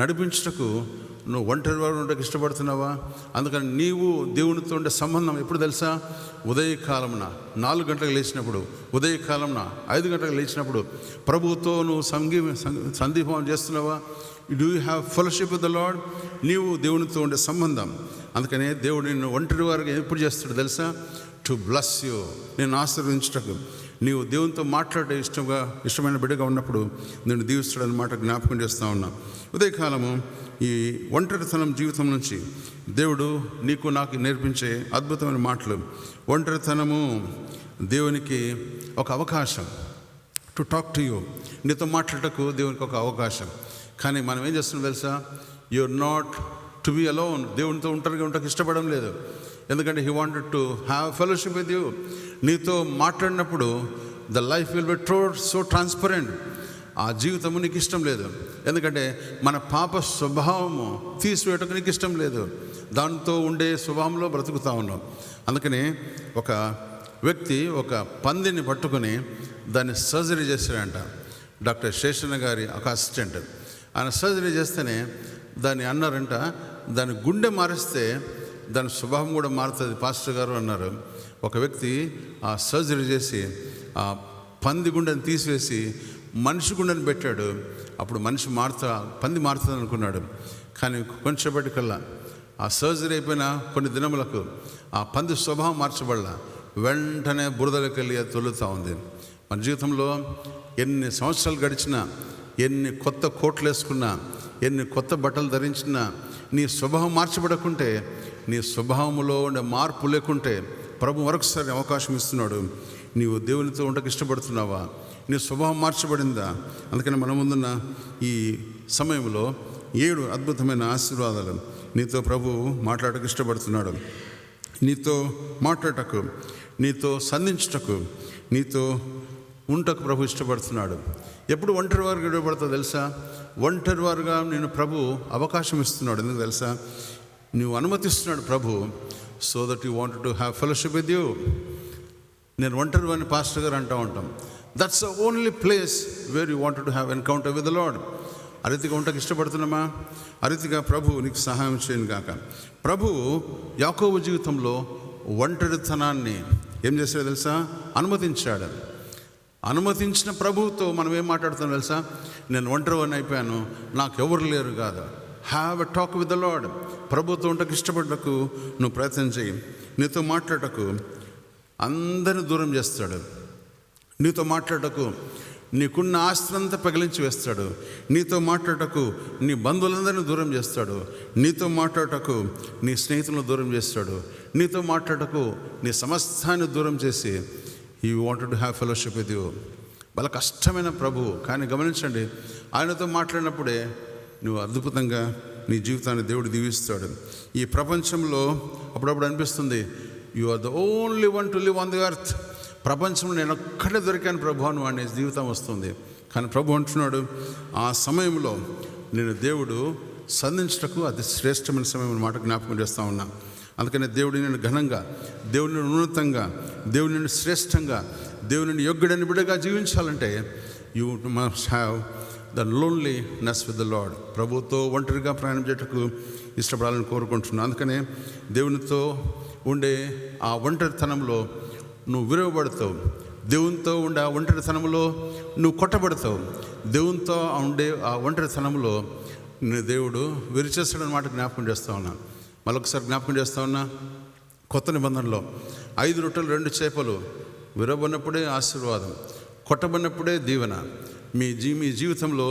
నడిపించుటకు నువ్వు ఒంటరి వారు ఉండడానికి ఇష్టపడుతున్నావా? అందుకని నీవు దేవునితో ఉండే సంబంధం ఎప్పుడు తెలుసా? ఉదయకాలమున 4 గంటలకు లేచినప్పుడు, ఉదయకాలమున 5 గంటలకు లేచినప్పుడు ప్రభువుతో నువ్వు సందీపం చేస్తున్నావా? Do you have fellowship with the lord? నీవు దేవునితో ఉండే సంబంధం. అందుకనే దేవుడు నిన్ను ఒంటరి వారికి ఎప్పుడు చేస్తాడు తెలుసా? టు బ్లెస్ యూ, నేను ఆశీర్వదించుటకు, నీవు దేవునితో మాట్లాడే ఇష్టమైన బిడ్డగా ఉన్నప్పుడు నేను దీవిస్తాడన్నమాట జ్ఞాపకం చేస్తూ ఉన్నా. ఉదయకాలము ఈ ఒంటరితనం జీవితం నుంచి దేవుడు నీకు నాకు నేర్పించే అద్భుతమైన మాటలు. ఒంటరితనము దేవునికి ఒక అవకాశం టు టాక్ టు యూ, నీతో మాట్లాడటకు దేవునికి ఒక అవకాశం. కానీ మనం ఏం చేస్తున్నాం తెలుసా? You're not to be alone. దేవునితో ఒంటరిగా ఉండటకు ఇష్టపడడం లేదు. ఎందుకంటే he wanted to have fellowship with you. నీతో మాట్లాడినప్పుడు the life will be so transparent. ఆ జీవితము నీకు ఇష్టం లేదు. ఎందుకంటే మన పాప స్వభావము తీసివేయటకు నీకు ఇష్టం లేదు. దాంతో ఉండే స్వభావంలో బ్రతుకుతా ఉన్నాం. అందుకని ఒక వ్యక్తి ఒక పందిని పట్టుకొని దాన్ని సర్జరీ చేశాడంట. డాక్టర్ శేషన్న గారి ఒక అసిస్టెంట్. ఆయన సర్జరీ చేస్తేనే దాన్ని అన్నారంట, దాని గుండె మారిస్తే దాని స్వభావం కూడా మారుతుంది పాస్టర్ గారు అన్నారు. ఒక వ్యక్తి ఆ సర్జరీ చేసి ఆ పంది గుండెని తీసివేసి మనిషి గుండెని పెట్టాడు. అప్పుడు పంది మారుతుంది అనుకున్నాడు. కానీ కొంచెంసేపటికల్లా ఆ సర్జరీ అయిపోయిన కొన్ని దినములకు ఆ పంది స్వభావం మార్చబడలా, వెంటనే బురదలోకి వెళ్ళి తొలుతూ ఉంది. మన జీవితంలో ఎన్ని సంవత్సరాలు గడిచినా, ఎన్ని కొత్త కోట్లు వేసుకున్నా, ఎన్ని కొత్త బట్టలు ధరించినా, నీ స్వభావం మార్చబడకుంటే, నీ స్వభావంలో ఉండే మార్పు లేకుంటే ప్రభు మరొకసారి అవకాశం ఇస్తున్నాడు. నీవు దేవునితో ఉండకు ఇష్టపడుతున్నావా? నీ స్వభావం మార్చబడిందా? అందుకని మన ముందున్న ఈ సమయంలో 7 అద్భుతమైన ఆశీర్వాదాలు నీతో ప్రభు మాట్లాడటకు ఇష్టపడుతున్నాడు. నీతో మాట్లాడటకు, నీతో సంధించుటకు, నీతో ఉండటకు ప్రభు ఇష్టపడుతున్నాడు. ఎప్పుడు ఒంటరి వారుగా ఇవ్వబడతావు తెలుసా? ఒంటరి వారుగా నేను ప్రభు అవకాశం ఇస్తున్నాడు. ఎందుకు తెలుసా? నువ్వు అనుమతిస్తున్నాడు ప్రభు. So that you wanted to have fellowship with you. నేను ఒంటరి వారిని పాస్టర్ గారు అంటూ ఉంటాం. That's the only place where you wanted to have encounter with the Lord. ఆ రీతిగా ఉండటకు ఇష్టపడుతున్నామా? ఆ రీతిగా ప్రభు నీకు సహాయం చేయను గాక. ప్రభు యాకోబు జీవితంలో ఒంటరితనాన్ని ఏం చేశాడో తెలుసా? అనుమతించాడు. అనుమతించిన ప్రభువుతో మనం ఏం మాట్లాడుతాం తెలుసా? నేను ఒంటరివాడిని అయిపోయాను, నాకు ఎవరు లేరు కాదు. Have a talk with the Lord. ప్రభుతో ఉండటకు ఇష్టపడటకు నువ్వు ప్రయత్నం చేయి. నీతో మాట్లాడటకు అందరిని దూరం చేస్తాడు. నీతో మాట్లాడటకు నీకున్న ఆస్తినంతా పగిలించి వేస్తాడు. నీతో మాట్లాడటకు నీ బంధువులందరినీ దూరం చేస్తాడు. నీతో మాట్లాడటకు నీ స్నేహితులను దూరం చేస్తాడు. నీతో మాట్లాడటకు నీ సమస్తాన్ని దూరం చేసి you wanted to have fellowship with you. వాళ్ళ కష్టమైన ప్రభువు. కానీ గమనించండి, ఆయనతో మాట్లాడినప్పుడే నువ్వు అద్భుతంగా నీ జీవితాన్ని దేవుడు దీవిస్తాడు. ఈ ప్రపంచంలో అప్పుడప్పుడు అనిపిస్తుంది, you are the only one to live on the earth. ప్రపంచంలో నేను ఒక్కడే దొరికాను ప్రభు అని అనే జీవితం వస్తుంది. కానీ ప్రభు అంటున్నాడు, ఆ సమయంలో నేను దేవుడు సంధించటకు అది శ్రేష్టమైన సమయం అన్నమాట జ్ఞాపకం చేస్తూ ఉన్నా. అందుకనే దేవుడిని నేను ఘనంగా, దేవుడిని ఉన్నతంగా, దేవుడిని శ్రేష్టంగా, దేవుడిని యోగ్యుడని బిడ్డగా జీవించాలంటే you must have the loneliness with the Lord. ప్రభుతో ఒంటరిగా ప్రయాణం చేయటకు ఇష్టపడాలని కోరుకుంటున్నాను. అందుకనే దేవునితో ఉండే ఆ ఒంటరితనంలో నువ్వు విరవబడతావు. దేవునితో ఉండే ఆ ఒంటరితనంలో నువ్వు కొట్టబడతావు. దేవునితో ఉండే ఆ ఒంటరితనంలో దేవుడు విరిచేస్తాడన్నమాట జ్ఞాపకం చేస్తూ ఉన్నాను. మరొకసారి జ్ఞాపకం చేస్తూ ఉన్నా, కొత్త నిబంధనలో 5 రొట్టెలు 2 చేపలు విరవబడినప్పుడే ఆశీర్వాదం, కొట్టబడినప్పుడే దీవెన. మీ జీవితంలో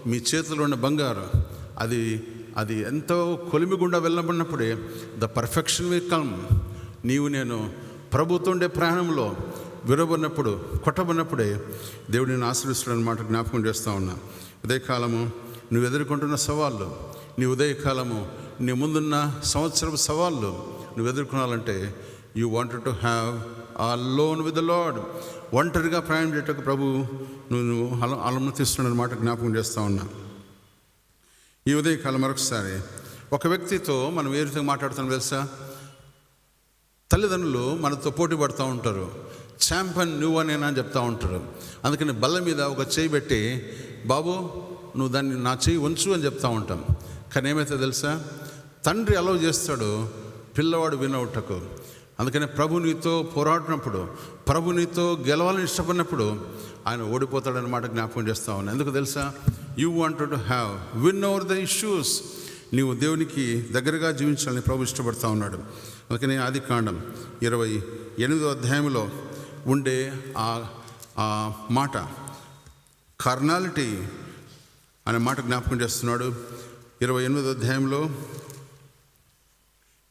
మీ చేతిలో ఉన్న బంగారం అది ఎంతో కొలిమి గుండా వెళ్ళబడినప్పుడే ద పర్ఫెక్షన్ విల్ కమ్. నేను ప్రభుతో ఉండే ప్రయాణంలో విరవబడినప్పుడు, కొట్టబడినప్పుడే దేవుడు నేను ఆశీర్వదిస్తాడు అన్నమాట జ్ఞాపకం చేస్తూ ఉన్నా. ఉదయకాలము నువ్వు ఎదుర్కొంటున్న సవాళ్ళు, నీ ఉదయకాలము నీ ముందున్న సంవత్సరపు సవాళ్ళు నువ్వు ఎదుర్కొనాలంటే యూ వాంటెడ్ టు హ్యావ్ ఆ లోన్ విత్ ద లార్డ్. ఒంటరిగా ప్రయాణం చేయటకు ప్రభు నువ్వు అనుమతిస్తున్నాడు అన్నమాట జ్ఞాపకం చేస్తూ ఉన్నా. ఈ ఉదయకాలం మరొకసారి ఒక వ్యక్తితో మనం ఏ విధంగా మాట్లాడుతాం తెలుసా? తల్లిదండ్రులు మనతో పోటీ పడుతూ ఉంటారు. ఛాంపియన్ నువ్వు అనేనా అని చెప్తూ ఉంటారు. అందుకని బల్ల మీద ఒక చేయి పెట్టి, బాబు నువ్వు దాన్ని నా చేయి ఉంచు అని చెప్తూ ఉంటాం. కానీ ఏమైతే తెలుసా? తండ్రి అలౌ చేస్తాడు పిల్లవాడు వినవుటకు. అందుకని ప్రభు నీతో పోరాడినప్పుడు, ప్రభు నీతో గెలవాలని ఇష్టపడినప్పుడు ఆయన ఓడిపోతాడన్నమాట జ్ఞాపకం చేస్తూ ఉన్నాను. ఎందుకు తెలుసా? You wanted to have win over the issues. నీవు దేవునికి దగ్గరగా జీవించాలని ప్రభు ఇష్టపడుతూ ఉన్నాడు. అందుకని ఆదికాండం 28వ అధ్యాయంలో ఉండే ఆ ఆ మాట కార్నాలిటీ అనే మాట జ్ఞాపకం చేస్తున్నాడు. 28వ అధ్యాయంలో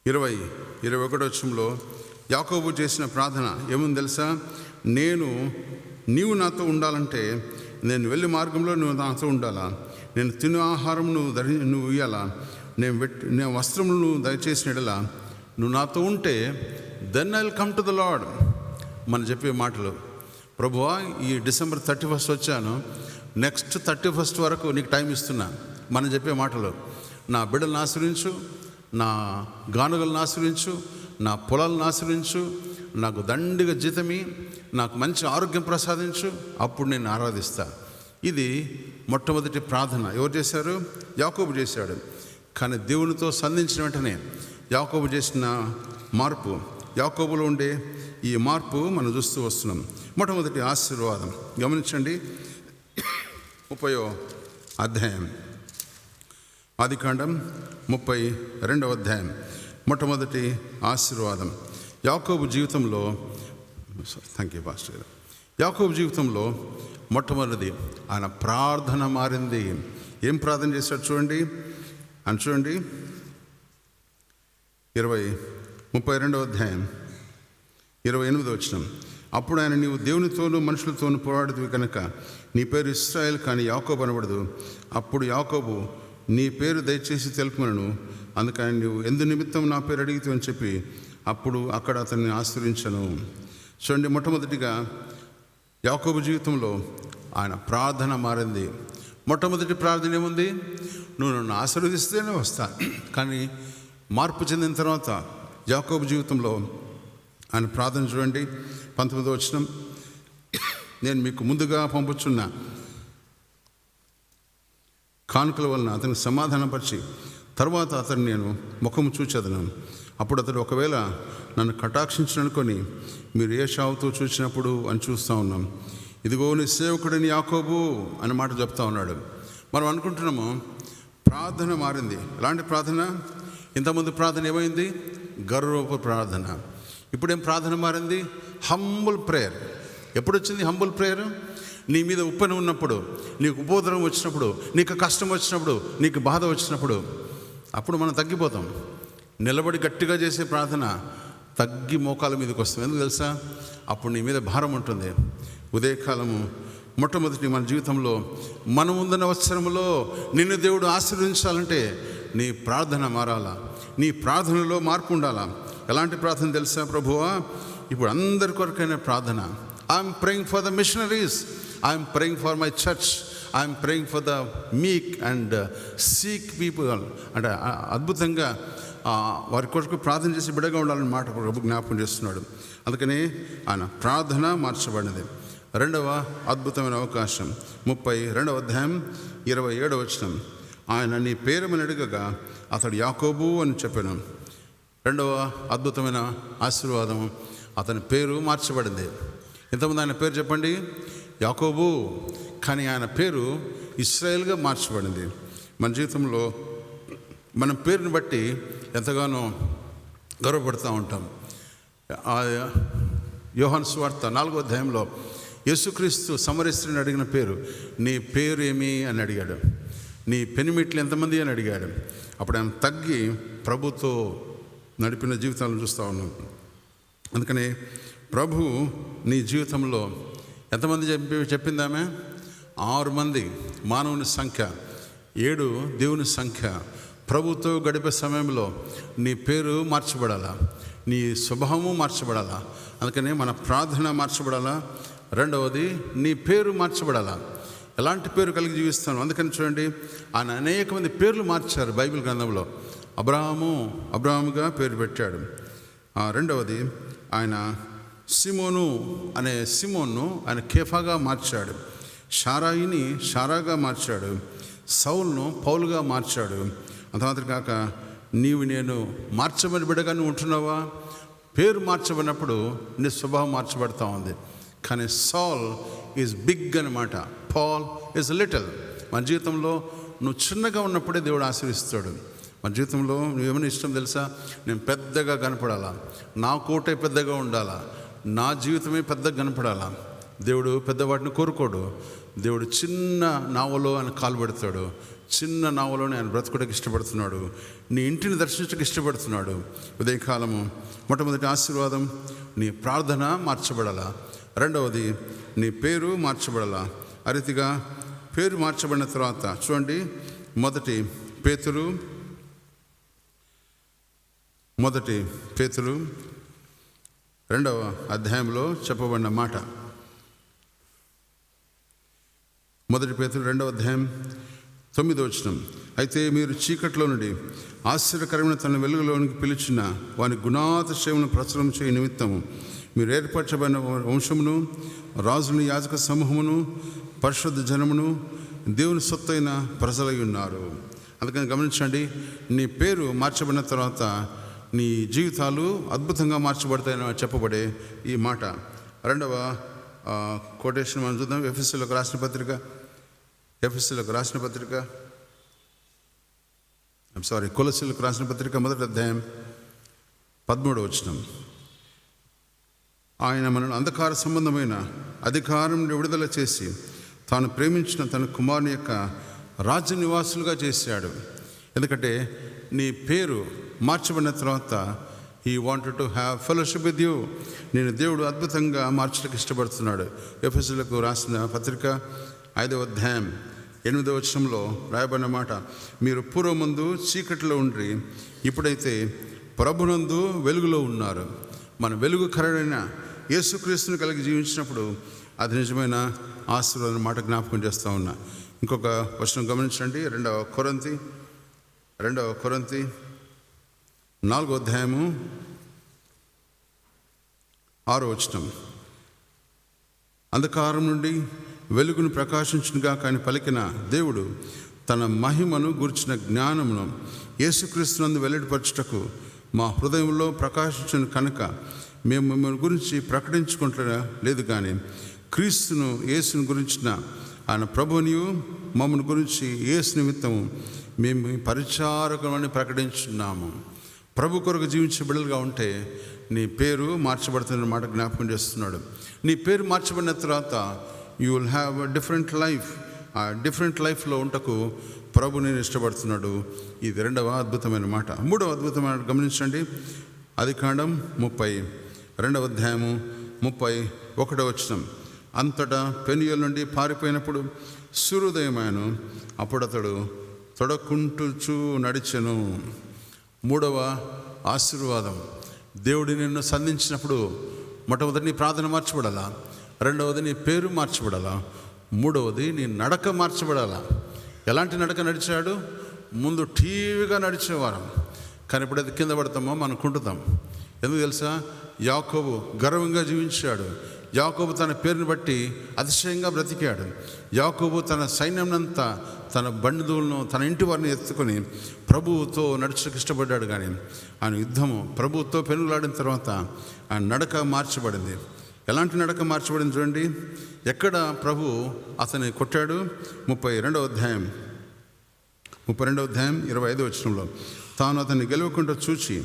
21వ వచనంలో యాకోబు చేసిన ప్రార్థన ఏముంది తెలుసా? నీవు నాతో ఉండాలంటే నేను వెళ్ళే మార్గంలో నువ్వు నాతో ఉండాలా, నేను తిను ఆహారం నువ్వు ఇయ్యాలా, నేను వస్త్రములు నువ్వు దయచేసిన ఎడలా నువ్వు నాతో ఉంటే then I will come to the Lord. మనం చెప్పే మాటలు, ప్రభువా ఈ డిసెంబర్ 31 వచ్చాను, నెక్స్ట్ 31 వరకు నీకు టైం ఇస్తున్నా. మనం చెప్పే మాటలు, నా బిడ్డలను ఆశ్రయించు, నా గానుగలను ఆశ్రయించు, నా పొలాలను ఆశ్రయించు, నాకు దండిగా జీతమి, నాకు మంచి ఆరోగ్యం ప్రసాదించు, అప్పుడు నేను ఆరాధిస్తా. ఇది మొట్టమొదటి ప్రార్థన ఎవరు చేశారు? యాకోబు చేశాడు. కానీ దేవునితో సంధించిన వెంటనే యాకోబు చేసిన మార్పు, యాకోబులో ఉండే ఈ మార్పు మనం చూస్తూ వస్తున్నాం. మొట్టమొదటి ఆశీర్వాదం గమనించండి. 30వ అధ్యాయం, ఆదికాండం 32వ అధ్యాయం, మొట్టమొదటి ఆశీర్వాదం. యాకోబు జీవితంలో యాకోబు జీవితంలో మొట్టమొదటిది ఆయన ప్రార్థన మారింది. ఏం ప్రార్థన చేశాడు చూడండి, అని చూడండి. 32వ అధ్యాయం 28వ వచనం. అప్పుడు ఆయన, నీవు దేవునితోనూ మనుషులతోనూ పోరాడుతూ కనుక నీ పేరు ఇశ్రాయేల్ కానీ యాకోబు అనబడదు. అప్పుడు యాకోబు, నీ పేరు దయచేసి తెలుపుమనను, అందుకని నువ్వు ఎందు నిమిత్తం నా పేరు అడిగితే అని చెప్పి అప్పుడు అక్కడ అతన్ని ఆశ్రయించను. చూడండి, మొట్టమొదటిగా యాకోబు జీవితంలో ఆయన ప్రార్థన మారింది. మొట్టమొదటి ప్రార్థన ఏముంది? నువ్వు నన్ను ఆశీర్వదిస్తేనే వస్తా. కానీ మార్పు చెందిన తర్వాత యాకోబు జీవితంలో ఆయన ప్రార్థన చూడండి, 19వ వచనం. నేను మీకు ముందుగా పంపుచున్న కానుకల వలన అతనికి సమాధానపరిచి తర్వాత అతను నేను ముఖము చూచెదను. అప్పుడు అతడు, ఒకవేళ నన్ను కటాక్షించనుకొని మీరు ఏ షావుతో చూసినప్పుడు అని చూస్తూ ఉన్నాం. ఇదిగో నీ సేవకుడిని యాకోబు అనే మాట చెప్తా ఉన్నాడు. మనం అనుకుంటున్నాము ప్రార్థన మారింది. ఎలాంటి ప్రార్థన? ఇంతకుముందు ప్రార్థన ఏమైంది? గర్వపు ప్రార్థన. ఇప్పుడేం ప్రార్థన మారింది? Humble prayer. ఎప్పుడు వచ్చింది హంబుల్ ప్రేయర్? నీ మీద ఉప్పెన ఉన్నప్పుడు, నీకు ఉపద్రవం వచ్చినప్పుడు, నీకు కష్టం వచ్చినప్పుడు, నీకు బాధ వచ్చినప్పుడు, అప్పుడు మనం తగ్గిపోతాం. నిలబడి గట్టిగా చేసే ప్రార్థన తగ్గి మోకాల మీదకి వస్తాం. ఎందుకు తెలుసా? అప్పుడు నీ మీద భారం ఉంటుంది. ఉదయకాలము మొట్టమొదటి మన జీవితంలో మనం ముందున్న అవసరంలో నిన్ను దేవుడు ఆశీర్వదించాలంటే నీ ప్రార్థన మారాలా, నీ ప్రార్థనలో మార్పు ఉండాలా. ఎలాంటి ప్రార్థన తెలుసా? ప్రభువా, ఇప్పుడు అందరి కొరకైన ప్రార్థన. I'm praying for the machineries, I'm praying for my church, I'm praying for the మీక్ అండ్ సీక్ పీపుల్. అంటే అద్భుతంగా వారి కొరకు ప్రార్థన చేసి బిడగా ఉండాలని మాట ప్రభు జ్ఞాపకం చేస్తున్నాడు. అందుకని ఆయన ప్రార్థన మార్చబడినది. రెండవ అద్భుతమైన అవకాశం 32వ అధ్యాయం 27వ వచనం. ఆయన నీ పేరుమని అడగగా అతడు యాకోబు అని చెప్పాను. రెండవ అద్భుతమైన ఆశీర్వాదం, అతని పేరు మార్చబడింది. ఇంతకుముందు ఆయన పేరు చెప్పండి, యాకోబు, కానీ ఆయన పేరు ఇశ్రాయేల్గా మార్చబడింది. మన జీవితంలో మన పేరుని బట్టి ఎంతగానో గర్వపడుతూ ఉంటాం. యోహాను సువార్త 4వ అధ్యాయంలో యేసుక్రీస్తు సమరయ స్త్రీని అడిగిన పేరు, నీ పేరు ఏమి అని అడిగాడు. నీ పెనిమిట్లు ఎంతమంది అని అడిగాడు. అప్పుడు ఆయన తగ్గి ప్రభుతో నడిపిన జీవితాలను చూస్తూ ఉన్నాం. అందుకని ప్రభు నీ జీవితంలో ఎంతమంది చెప్పిందామే? 6 మంది మానవుని సంఖ్య, 7 దేవుని సంఖ్య. ప్రభుతో గడిపే సమయంలో నీ పేరు మార్చబడాలా, నీ స్వభావము మార్చబడాలా. అందుకని మన ప్రార్థన మార్చబడాలా. రెండవది, నీ పేరు మార్చబడాలా. ఎలాంటి పేరు కలిగి జీవిస్తాను? అందుకని చూడండి, ఆయన అనేక మంది పేర్లు మార్చారు బైబిల్ గ్రంథంలో. అబ్రాహాముగా పేరు పెట్టాడు. రెండవది, ఆయన సిమోను అనే సిమోన్ను ఆయన కేఫాగా మార్చాడు. షారాయిని షారాగా మార్చాడు. సౌలును పౌలుగా మార్చాడు. అంతమాత్రం కాక నీవు నేను మార్చబడి బిడ్డగా నువ్వు ఉంటున్నావా? పేరు మార్చబడినప్పుడు నీ స్వభావం మార్చబడతా ఉంది. కానీ సాల్ ఈజ్ బిగ్ అనమాట, పాల్ ఈజ్ లిటిల్. మన జీవితంలో నువ్వు చిన్నగా ఉన్నప్పుడే దేవుడు ఆశీర్వదిస్తాడు. మన జీవితంలో నువ్వేమైనా ఇష్టం తెలుసా? నేను పెద్దగా కనపడాలా, నా కోటే పెద్దగా ఉండాలా, నా జీవితమే పెద్దగా కనపడాలా. దేవుడు పెద్దవాటిని కోరుకోడు. దేవుడు చిన్న నావలో ఆయన కాలు పెడతాడు. చిన్న నావలోనే ఆయన బ్రతకడానికి ఇష్టపడుతున్నాడు. నీ ఇంటిని దర్శించడానికి ఇష్టపడుతున్నాడు. ఉదయకాలము మొట్టమొదటి ఆశీర్వాదం, నీ ప్రార్థన మార్చబడాలా. రెండవది, నీ పేరు మార్చబడాలా. ఆ రీతిగా పేరు మార్చబడిన తర్వాత చూడండి, మొదటి పేతురు 2వ అధ్యాయంలో చెప్పబడిన మాట. మొదటి పేతురు 2వ అధ్యాయం 9వ వచనం. అయితే మీరు చీకట్లో నుండి ఆశ్చర్యకరమైన తన వెలుగులోనికి పిలిచిన వాని గుణాతిశయమును ప్రచురం చేయ నిమిత్తము మీరు ఏర్పరచబడిన వంశమును, రాజుని, యాజక సమూహమును, పరిశుద్ధ జనమును, దేవుని సొత్తైన ప్రజలై ఉన్నారు. అందుకని గమనించండి, నీ పేరు మార్చబడిన తర్వాత నీ జీవితాలు అద్భుతంగా మార్చబడతాయని చెప్పబడే ఈ మాట. రెండవ కొటేషన్ మనం చూద్దాం. ఎఫెసీయులకు రాసిన పత్రిక కొలస్సీయులకు రాసిన పత్రిక 1వ అధ్యాయం 13వ వచనం. ఆయన మనల్ని అంధకార సంబంధమైన అధికారం విడుదల చేసి తాను ప్రేమించిన తన కుమారుని యొక్క రాజ్య నివాసులుగా చేశాడు. ఎందుకంటే నీ పేరు మార్చబడిన తర్వాత he wanted to have fellowship with you. నేను దేవుడు అద్భుతంగా మార్చడానికి ఇష్టపడుతున్నాడు. ఎఫెసీయులకు రాసిన పత్రిక 5వ అధ్యాయం 8వ వచనంలో రాయబడిన మాట, మీరు పూర్వమందు చీకటిలో ఉండి ఇప్పుడైతే ప్రభునందు వెలుగులో ఉన్నారు. మన వెలుగు కరుడైన యేసుక్రీస్తుని కలిగి జీవించినప్పుడు అది నిజమైన ఆశీర్వాదం మాట జ్ఞాపకం చేస్తూ ఉన్నా. ఇంకొక వచనం గమనించండి. 2వ కొరింథీ 4వ అధ్యాయము 6వ వచనం. అంధకారం నుండి వెలుగును ప్రకాశించునుగా కానీ పలికిన దేవుడు తన మహిమను గుర్చిన జ్ఞానమును యేసుక్రీస్తునందు వెల్లడిపరచుటకు మా హృదయంలో ప్రకాశించును కనుక మేము మిమ్మల్ని గురించి ప్రకటించుకుంటా లేదు, కానీ క్రీస్తును, యేసును గురించిన ఆయన ప్రభునియు మమ్మల్ని గురించి యేసు నిమిత్తము మేము పరిచారకులని ప్రకటించున్నాము. ప్రభు కొరకు జీవించే బిడ్డలుగా ఉంటే నీ పేరు మార్చబడుతున్న మాట జ్ఞాపకం చేస్తున్నాడు. నీ పేరు మార్చబడిన తర్వాత you will have a different life. ఆ డిఫరెంట్ లైఫ్లో ఉంటకు ప్రభు నేను ఇష్టపడుతున్నాడు. ఇది 2వ అద్భుతమైన మాట. 3వ అద్భుతమైన గమనించండి. ఆదికాండం 32వ అధ్యాయము 31వ వచనం. అంతటా పెనుయల నుండి పారిపోయినప్పుడు సూర్యోదయమాయను, అప్పుడు అతడు తొడకుంటూ నడిచెను. 3వ ఆశీర్వాదం, దేవుడు నిన్ను సంధించినప్పుడు మొట్టమొదటి నీ ప్రార్థన మార్చబడాలా. 2వది నీ పేరు మార్చబడాలా. 3వది నీ నడక మార్చబడాలా. ఎలాంటి నడక నడిచాడు? ముందు టీవీగా నడిచేవారం, కానీ ఎప్పుడైతే కింద పడతామో మనం కుంటుతాం. ఎందుకు తెలుసా? యాకోబు గర్వంగా జీవించాడు. యాకోబు తన పేరుని బట్టి అతిశయంగా బ్రతికాడు. యాకోబు తన సైన్యంనంతా, తన బంధువులను, తన ఇంటి వారిని ఎత్తుకొని ప్రభువుతో నడుచుకు ఇష్టపడ్డాడు. కానీ ఆయన యుద్ధము ప్రభువుతో పెనుగులాడిన తర్వాత ఆయన నడక మార్చబడింది. ఎలాంటి నడక మార్చబడింది చూడండి. ఎక్కడ ప్రభు అతన్ని కొట్టాడు? 32వ అధ్యాయం 25వ వచనంలో, తాను అతన్ని గెలవకుండా చూచి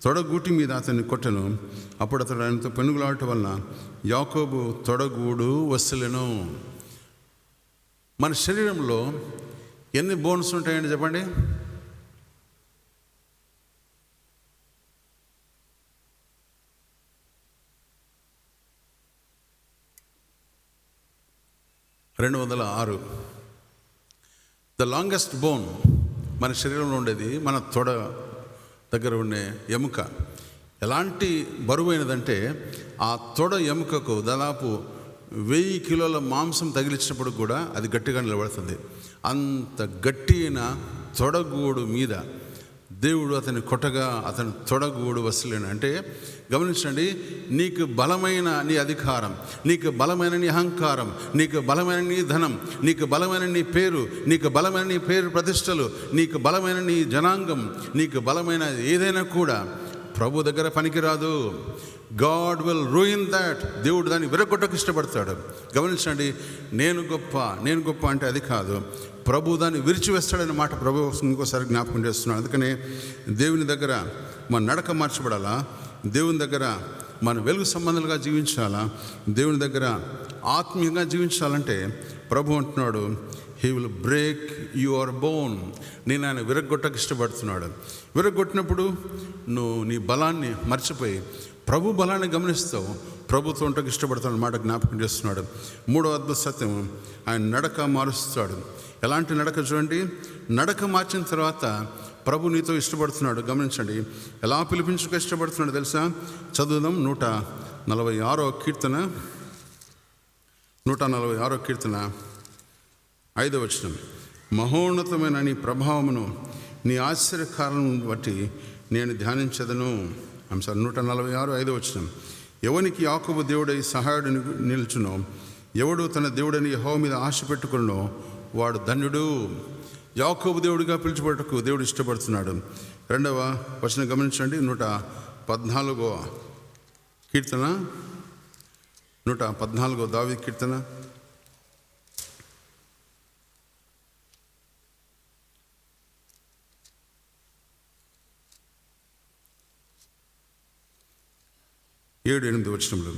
తొడగూటి మీద అతన్ని కొట్టెను. అప్పుడు అతడు ఆయనతో పెనుగులాడటం వలన యాకోబు తొడగూడు వసలెను. మన శరీరంలో ఎన్ని బోన్స్ ఉంటాయండి చెప్పండి? 206. ద లాంగెస్ట్ బోన్ మన శరీరంలో ఉండేది మన తొడ దగ్గర ఉండే ఎముక. ఎలాంటి బరువైనదంటే ఆ తొడ ఎముకకు దాదాపు 1000 కిలోల మాంసం తగిలించినప్పుడు కూడా అది గట్టిగా నిలబడుతుంది. అంత గట్టి అయిన తొడగూడు మీద దేవుడు అతన్ని కొట్టగా అతని తొడగూడు వసలేను. అంటే గమనించండి, నీకు బలమైన నీ అధికారం, నీకు బలమైన నీ అహంకారం, నీకు బలమైన నీ ధనం, నీకు బలమైన నీ పేరు, నీకు బలమైన నీ పేరు ప్రతిష్టలు, నీకు బలమైన నీ జనాంగం, నీకు బలమైన ఏదైనా కూడా ప్రభు దగ్గర పనికిరాదు. God will ruin that. దేవుడు దాన్ని విరగొట్టకు ఇష్టపడతాడు. గమనించండి, నేను గొప్ప అంటే అది కాదు, ప్రభు దాన్ని విరిచివేస్తాడనే మాట ప్రభు ఇంకోసారి జ్ఞాపకం చేస్తున్నాడు. అందుకనే దేవుని దగ్గర మన నడక మార్చబడాలా. దేవుని దగ్గర మనం వెలుగు సంబంధాలుగా జీవించాలా, దేవుని దగ్గర ఆత్మీయంగా జీవించాలంటే ప్రభు అంటున్నాడు, he will break your bone. నేను ఆయన విరగొట్టకు ఇష్టపడుతున్నాడు. విరగొట్టినప్పుడు నువ్వు నీ బలాన్ని మర్చిపోయి ప్రభు బలాన్ని గమనిస్తావు, ప్రభుతో ఉండటకు ఇష్టపడతాడు మాట జ్ఞాపకం చేస్తున్నాడు. మూడో అద్భుత సత్యం, ఆయన నడక మారుస్తాడు. ఎలాంటి నడక చూడండి, నడక మార్చిన తర్వాత ప్రభు నీతో ఇష్టపడుతున్నాడు. గమనించండి, ఎలా పిలిపించుకు ఇష్టపడుతున్నాడు తెలుసా? చదువుదాం. 146వ కీర్తన 5వ వచనం. మహోన్నతమైన నీ ప్రభావమును నీ ఆశ్చర్యకారణం బట్టి నేను ధ్యానించదను. 146 5వ వచనం. ఎవనికి యాకోబు దేవుడై సహాయుడు నిలుచునో, ఎవడు తన దేవుడని యెహోవా మీద ఆశ పెట్టుకున్నో వాడు ధన్యుడు. యాకోబు దేవుడిగా పిలిచిపెట్టకు దేవుడు ఇష్టపడుతున్నాడు. 2వ వచనం గమనించండి. 114వ కీర్తన 114వ దావీదు కీర్తన 7-8 వచనములు.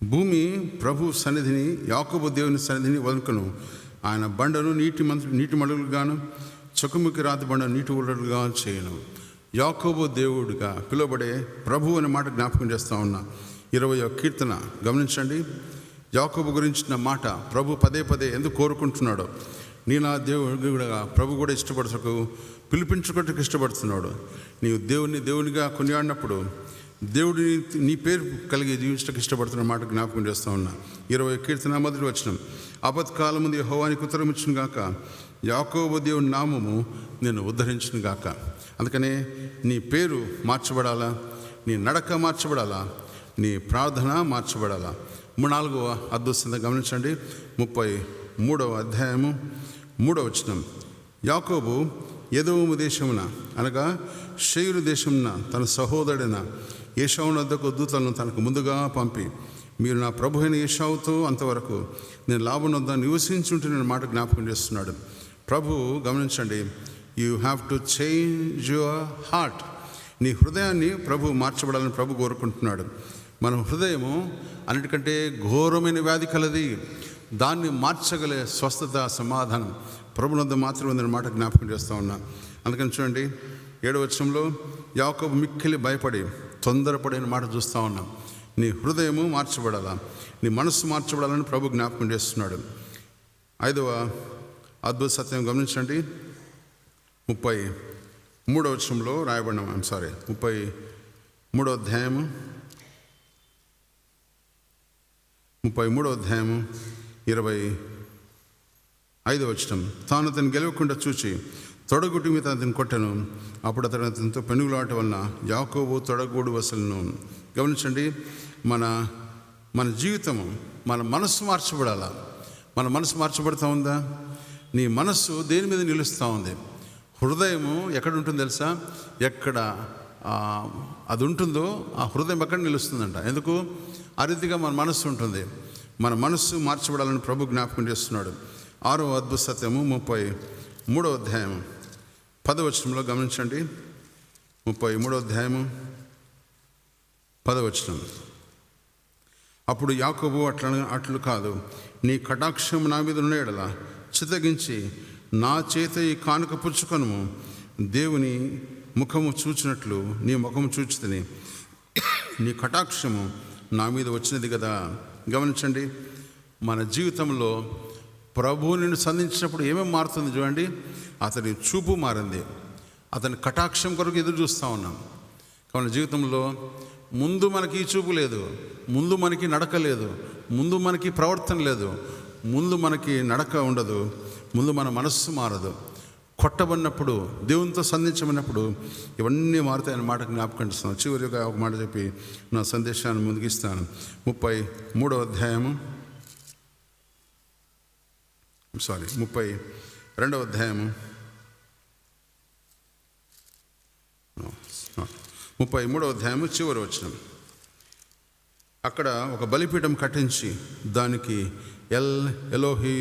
భూమి ప్రభు సన్నిధిని, యాకోబు దేవుని సన్నిధిని వదులుకొను. ఆయన బండను నీటి మడుగులుగాను, చకుముకి రాతి బండ నీటి ఊరలుగా చేయను. యాకోబు దేవుడిగా పిలువబడే ప్రభు అనే మాట జ్ఞాపకం చేస్తూ ఉన్నా. 20వ కీర్తన గమనించండి. యాకోబు గురించిన మాట ప్రభు పదే పదే ఎందుకు కోరుకుంటున్నాడో, నీ నా దేవుడిగా ప్రభు కూడా ఇష్టపడుటకు, పిలిపించుకోవడానికి ఇష్టపడుతున్నాడు. నీవు దేవునిగా కొనియాడినప్పుడు దేవుడిని నీ పేరు కలిగి జీవించడానికి ఇష్టపడుతున్న మాట జ్ఞాపకం చేస్తూ ఉన్నా. 20వ కీర్తన 1వ వచనం. ఆపత్కాలం ముందు యెహోవానికి ఉత్తరం ఇచ్చును గాక, యాకోబు దేవుని నామము నేను ఉద్ధరించును గాక. అందుకనే నీ పేరు మార్చబడాలా, నీ నడక మార్చబడాలా, నీ ప్రార్థన మార్చబడాలా. 4వ అద్భుతంగా గమనించండి. 33వ అధ్యాయము 3వ వచనం. యాకోబు ఎదోము దేశమున అనగా షేరు దేశమున తన సహోదరుడైన ఏశావు వద్దకు దూతలను తనకు ముందుగా పంపి, మీరు నా ప్రభు అయిన ఏశావుతో అంతవరకు నేను లాభం వద్ద నివసించుంటే నేను మాట జ్ఞాపకం చేస్తున్నాడు ప్రభు. గమనించండి, you have to change your heart. నీ హృదయాన్ని ప్రభు మార్చబడాలని ప్రభు కోరుకుంటున్నాడు. మన హృదయము అన్నిటికంటే ఘోరమైన వ్యాధి కలది. దాన్ని మార్చగలే స్వస్థత, సమాధానం ప్రభు వద్ద మాత్రమే ఉందని మాట జ్ఞాపకం చేస్తూ ఉన్నా. అందుకని చూడండి, 7వ వచనంలో యాకోబు మిక్కిలి భయపడి తొందరపడిన మాట చూస్తూ ఉన్నాం. నీ హృదయము మార్చబడాలా, నీ మనస్సు మార్చబడాలని ప్రభు జ్ఞాపకం చేస్తున్నాడు. 5వ అద్భుత సత్యం గమనించండి. 33వ వచనంలో రాయబడిన 33వ అధ్యాయము 25వ వచనం. తాను అతను గెలవకుండా చూచి తొడగుటి మీద అతను కొట్టను. అప్పుడు అతను అతనితో పెనుగులాట వలన యాకోబు తొడగూడు వసలను. గమనించండి, మన జీవితము, మన మనస్సు మార్చబడాలా. మన మనసు మార్చబడుతూ ఉందా? నీ మనస్సు దేని మీద నిలుస్తూ ఉంది? హృదయము ఎక్కడ ఉంటుంది తెలుసా? ఎక్కడ అది ఉంటుందో ఆ హృదయం ఎక్కడ నిలుస్తుందంట. ఎందుకు? ఆ రీతిగా మన మనస్సు ఉంటుంది. మన మనస్సు మార్చబడాలని ప్రభు జ్ఞాపకం చేస్తున్నాడు. 6వ అద్భుత సత్యము 33వ అధ్యాయము 10వ వచనంలో గమనించండి. 33వ అధ్యాయము 10వ వచనం. అప్పుడు యాకోబు అట్లు కాదు, నీ కటాక్షం నా మీద ఉన్న యెడల చిత్తగించి నా చేత ఈ కానుక పుచ్చుకొను. దేవుని ముఖము చూచినట్లు నీ ముఖము చూచితిని, నీ కటాక్షము నా మీద వచ్చినది కదా. గమనించండి, మన జీవితంలో ప్రభువు నిన్ను సంధించినప్పుడు ఏమేమి మారుతుంది చూడండి. అతని చూపు మారింది, అతని కటాక్షం కొరకు ఎదురు చూస్తూ ఉన్నాం. కాబట్టి జీవితంలో ముందు మనకి చూపు లేదు, ముందు మనకి నడక లేదు, ముందు మనకి ప్రవర్తన లేదు, ముందు మనకి నడక ఉండదు, ముందు మన మనస్సు మారదు. కొట్టబడినప్పుడు, దేవునితో సంధించబడినప్పుడు ఇవన్నీ మారుతాయన్న మాట జ్ఞాపకం చేస్తున్నాను. చివరిగా ఒక మాట చెప్పి నా సందేశాన్ని ముగిస్తాను. 32వ అధ్యాయము 32వ అధ్యాయము 33వ అధ్యాయము చివరి వచనం. అక్కడ ఒక బలిపీఠం కట్టించి దానికి ఎలోహీ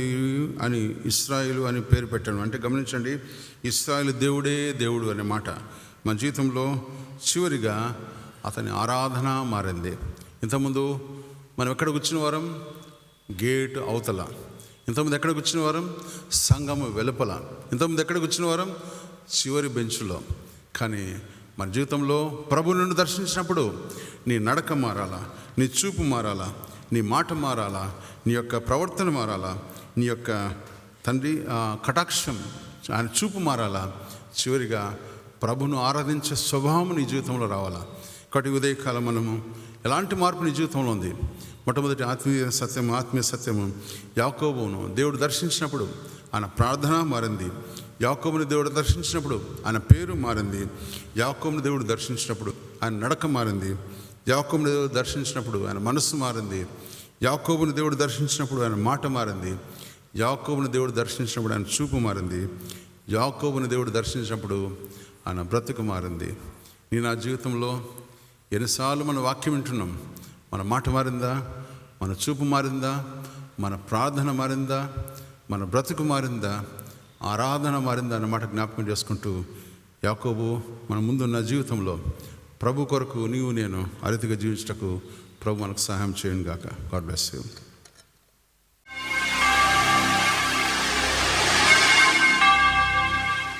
అని, ఇశ్రాయేలు అని పేరు పెట్టాను. అంటే గమనించండి, ఇశ్రాయేలు దేవుడే దేవుడు అనే మాట మన జీవితంలో చివరిగా అతని ఆరాధన మారింది. ఇంతకుముందు మనం ఎక్కడ కూర్చున్న వారం? గేటు అవతల. ఇంతకుముందు ఎక్కడ కూర్చున్న వారం? సంఘము వెలుపల. ఇంతకుముందు ఎక్కడ కూర్చున్న వారం? చివరి బెంచ్లో. కానీ మన జీవితంలో ప్రభు నుండి దర్శించినప్పుడు నీ నడక మారాలా, నీ చూపు మారాలా, నీ మాట మారాలా, నీ యొక్క ప్రవర్తన మారాలా, నీ యొక్క తండ్రి కటాక్షం, ఆయన చూపు మారాలా. చివరిగా ప్రభును ఆరాధించే స్వభావం నీ జీవితంలో రావాలా. కాబట్టి ఉదయకాలం మనము ఎలాంటి మార్పు నీ జీవితంలో ఉంది? మొట్టమొదటి ఆత్మీయ సత్యము యాకోబును దేవుడు దర్శించినప్పుడు ఆయన ప్రార్థన మారింది. యాకోబుని దేవుడు దర్శించినప్పుడు ఆయన పేరు మారింది. యాకోబుని దేవుడు దర్శించినప్పుడు ఆయన నడక మారింది. యాకోబుని దేవుడు దర్శించినప్పుడు ఆయన మనస్సు మారింది. యాకోబుని దేవుడు దర్శించినప్పుడు ఆయన మాట మారింది. యాకోబుని దేవుడు దర్శించినప్పుడు ఆయన చూపు మారింది. యాకోబుని దేవుడు దర్శించినప్పుడు ఆయన బ్రతుకు మారింది. నీ నా జీవితంలో ఎన్నిసార్లు మన వాక్యం వింటున్నాం? మన మాట మారిందా? మన చూపు మారిందా? మన ప్రార్థన మారిందా? మన బ్రతుకు మారిందా? ఆరాధన మారిందా అన్నమాట జ్ఞాపకం చేసుకుంటూ యాకోబు మన ముందున్న జీవితంలో ప్రభు కొరకు నీవు నేను ఆ రీతిగా జీవించటకు ప్రభు మనకు సహాయం చేయను గాక. God bless you.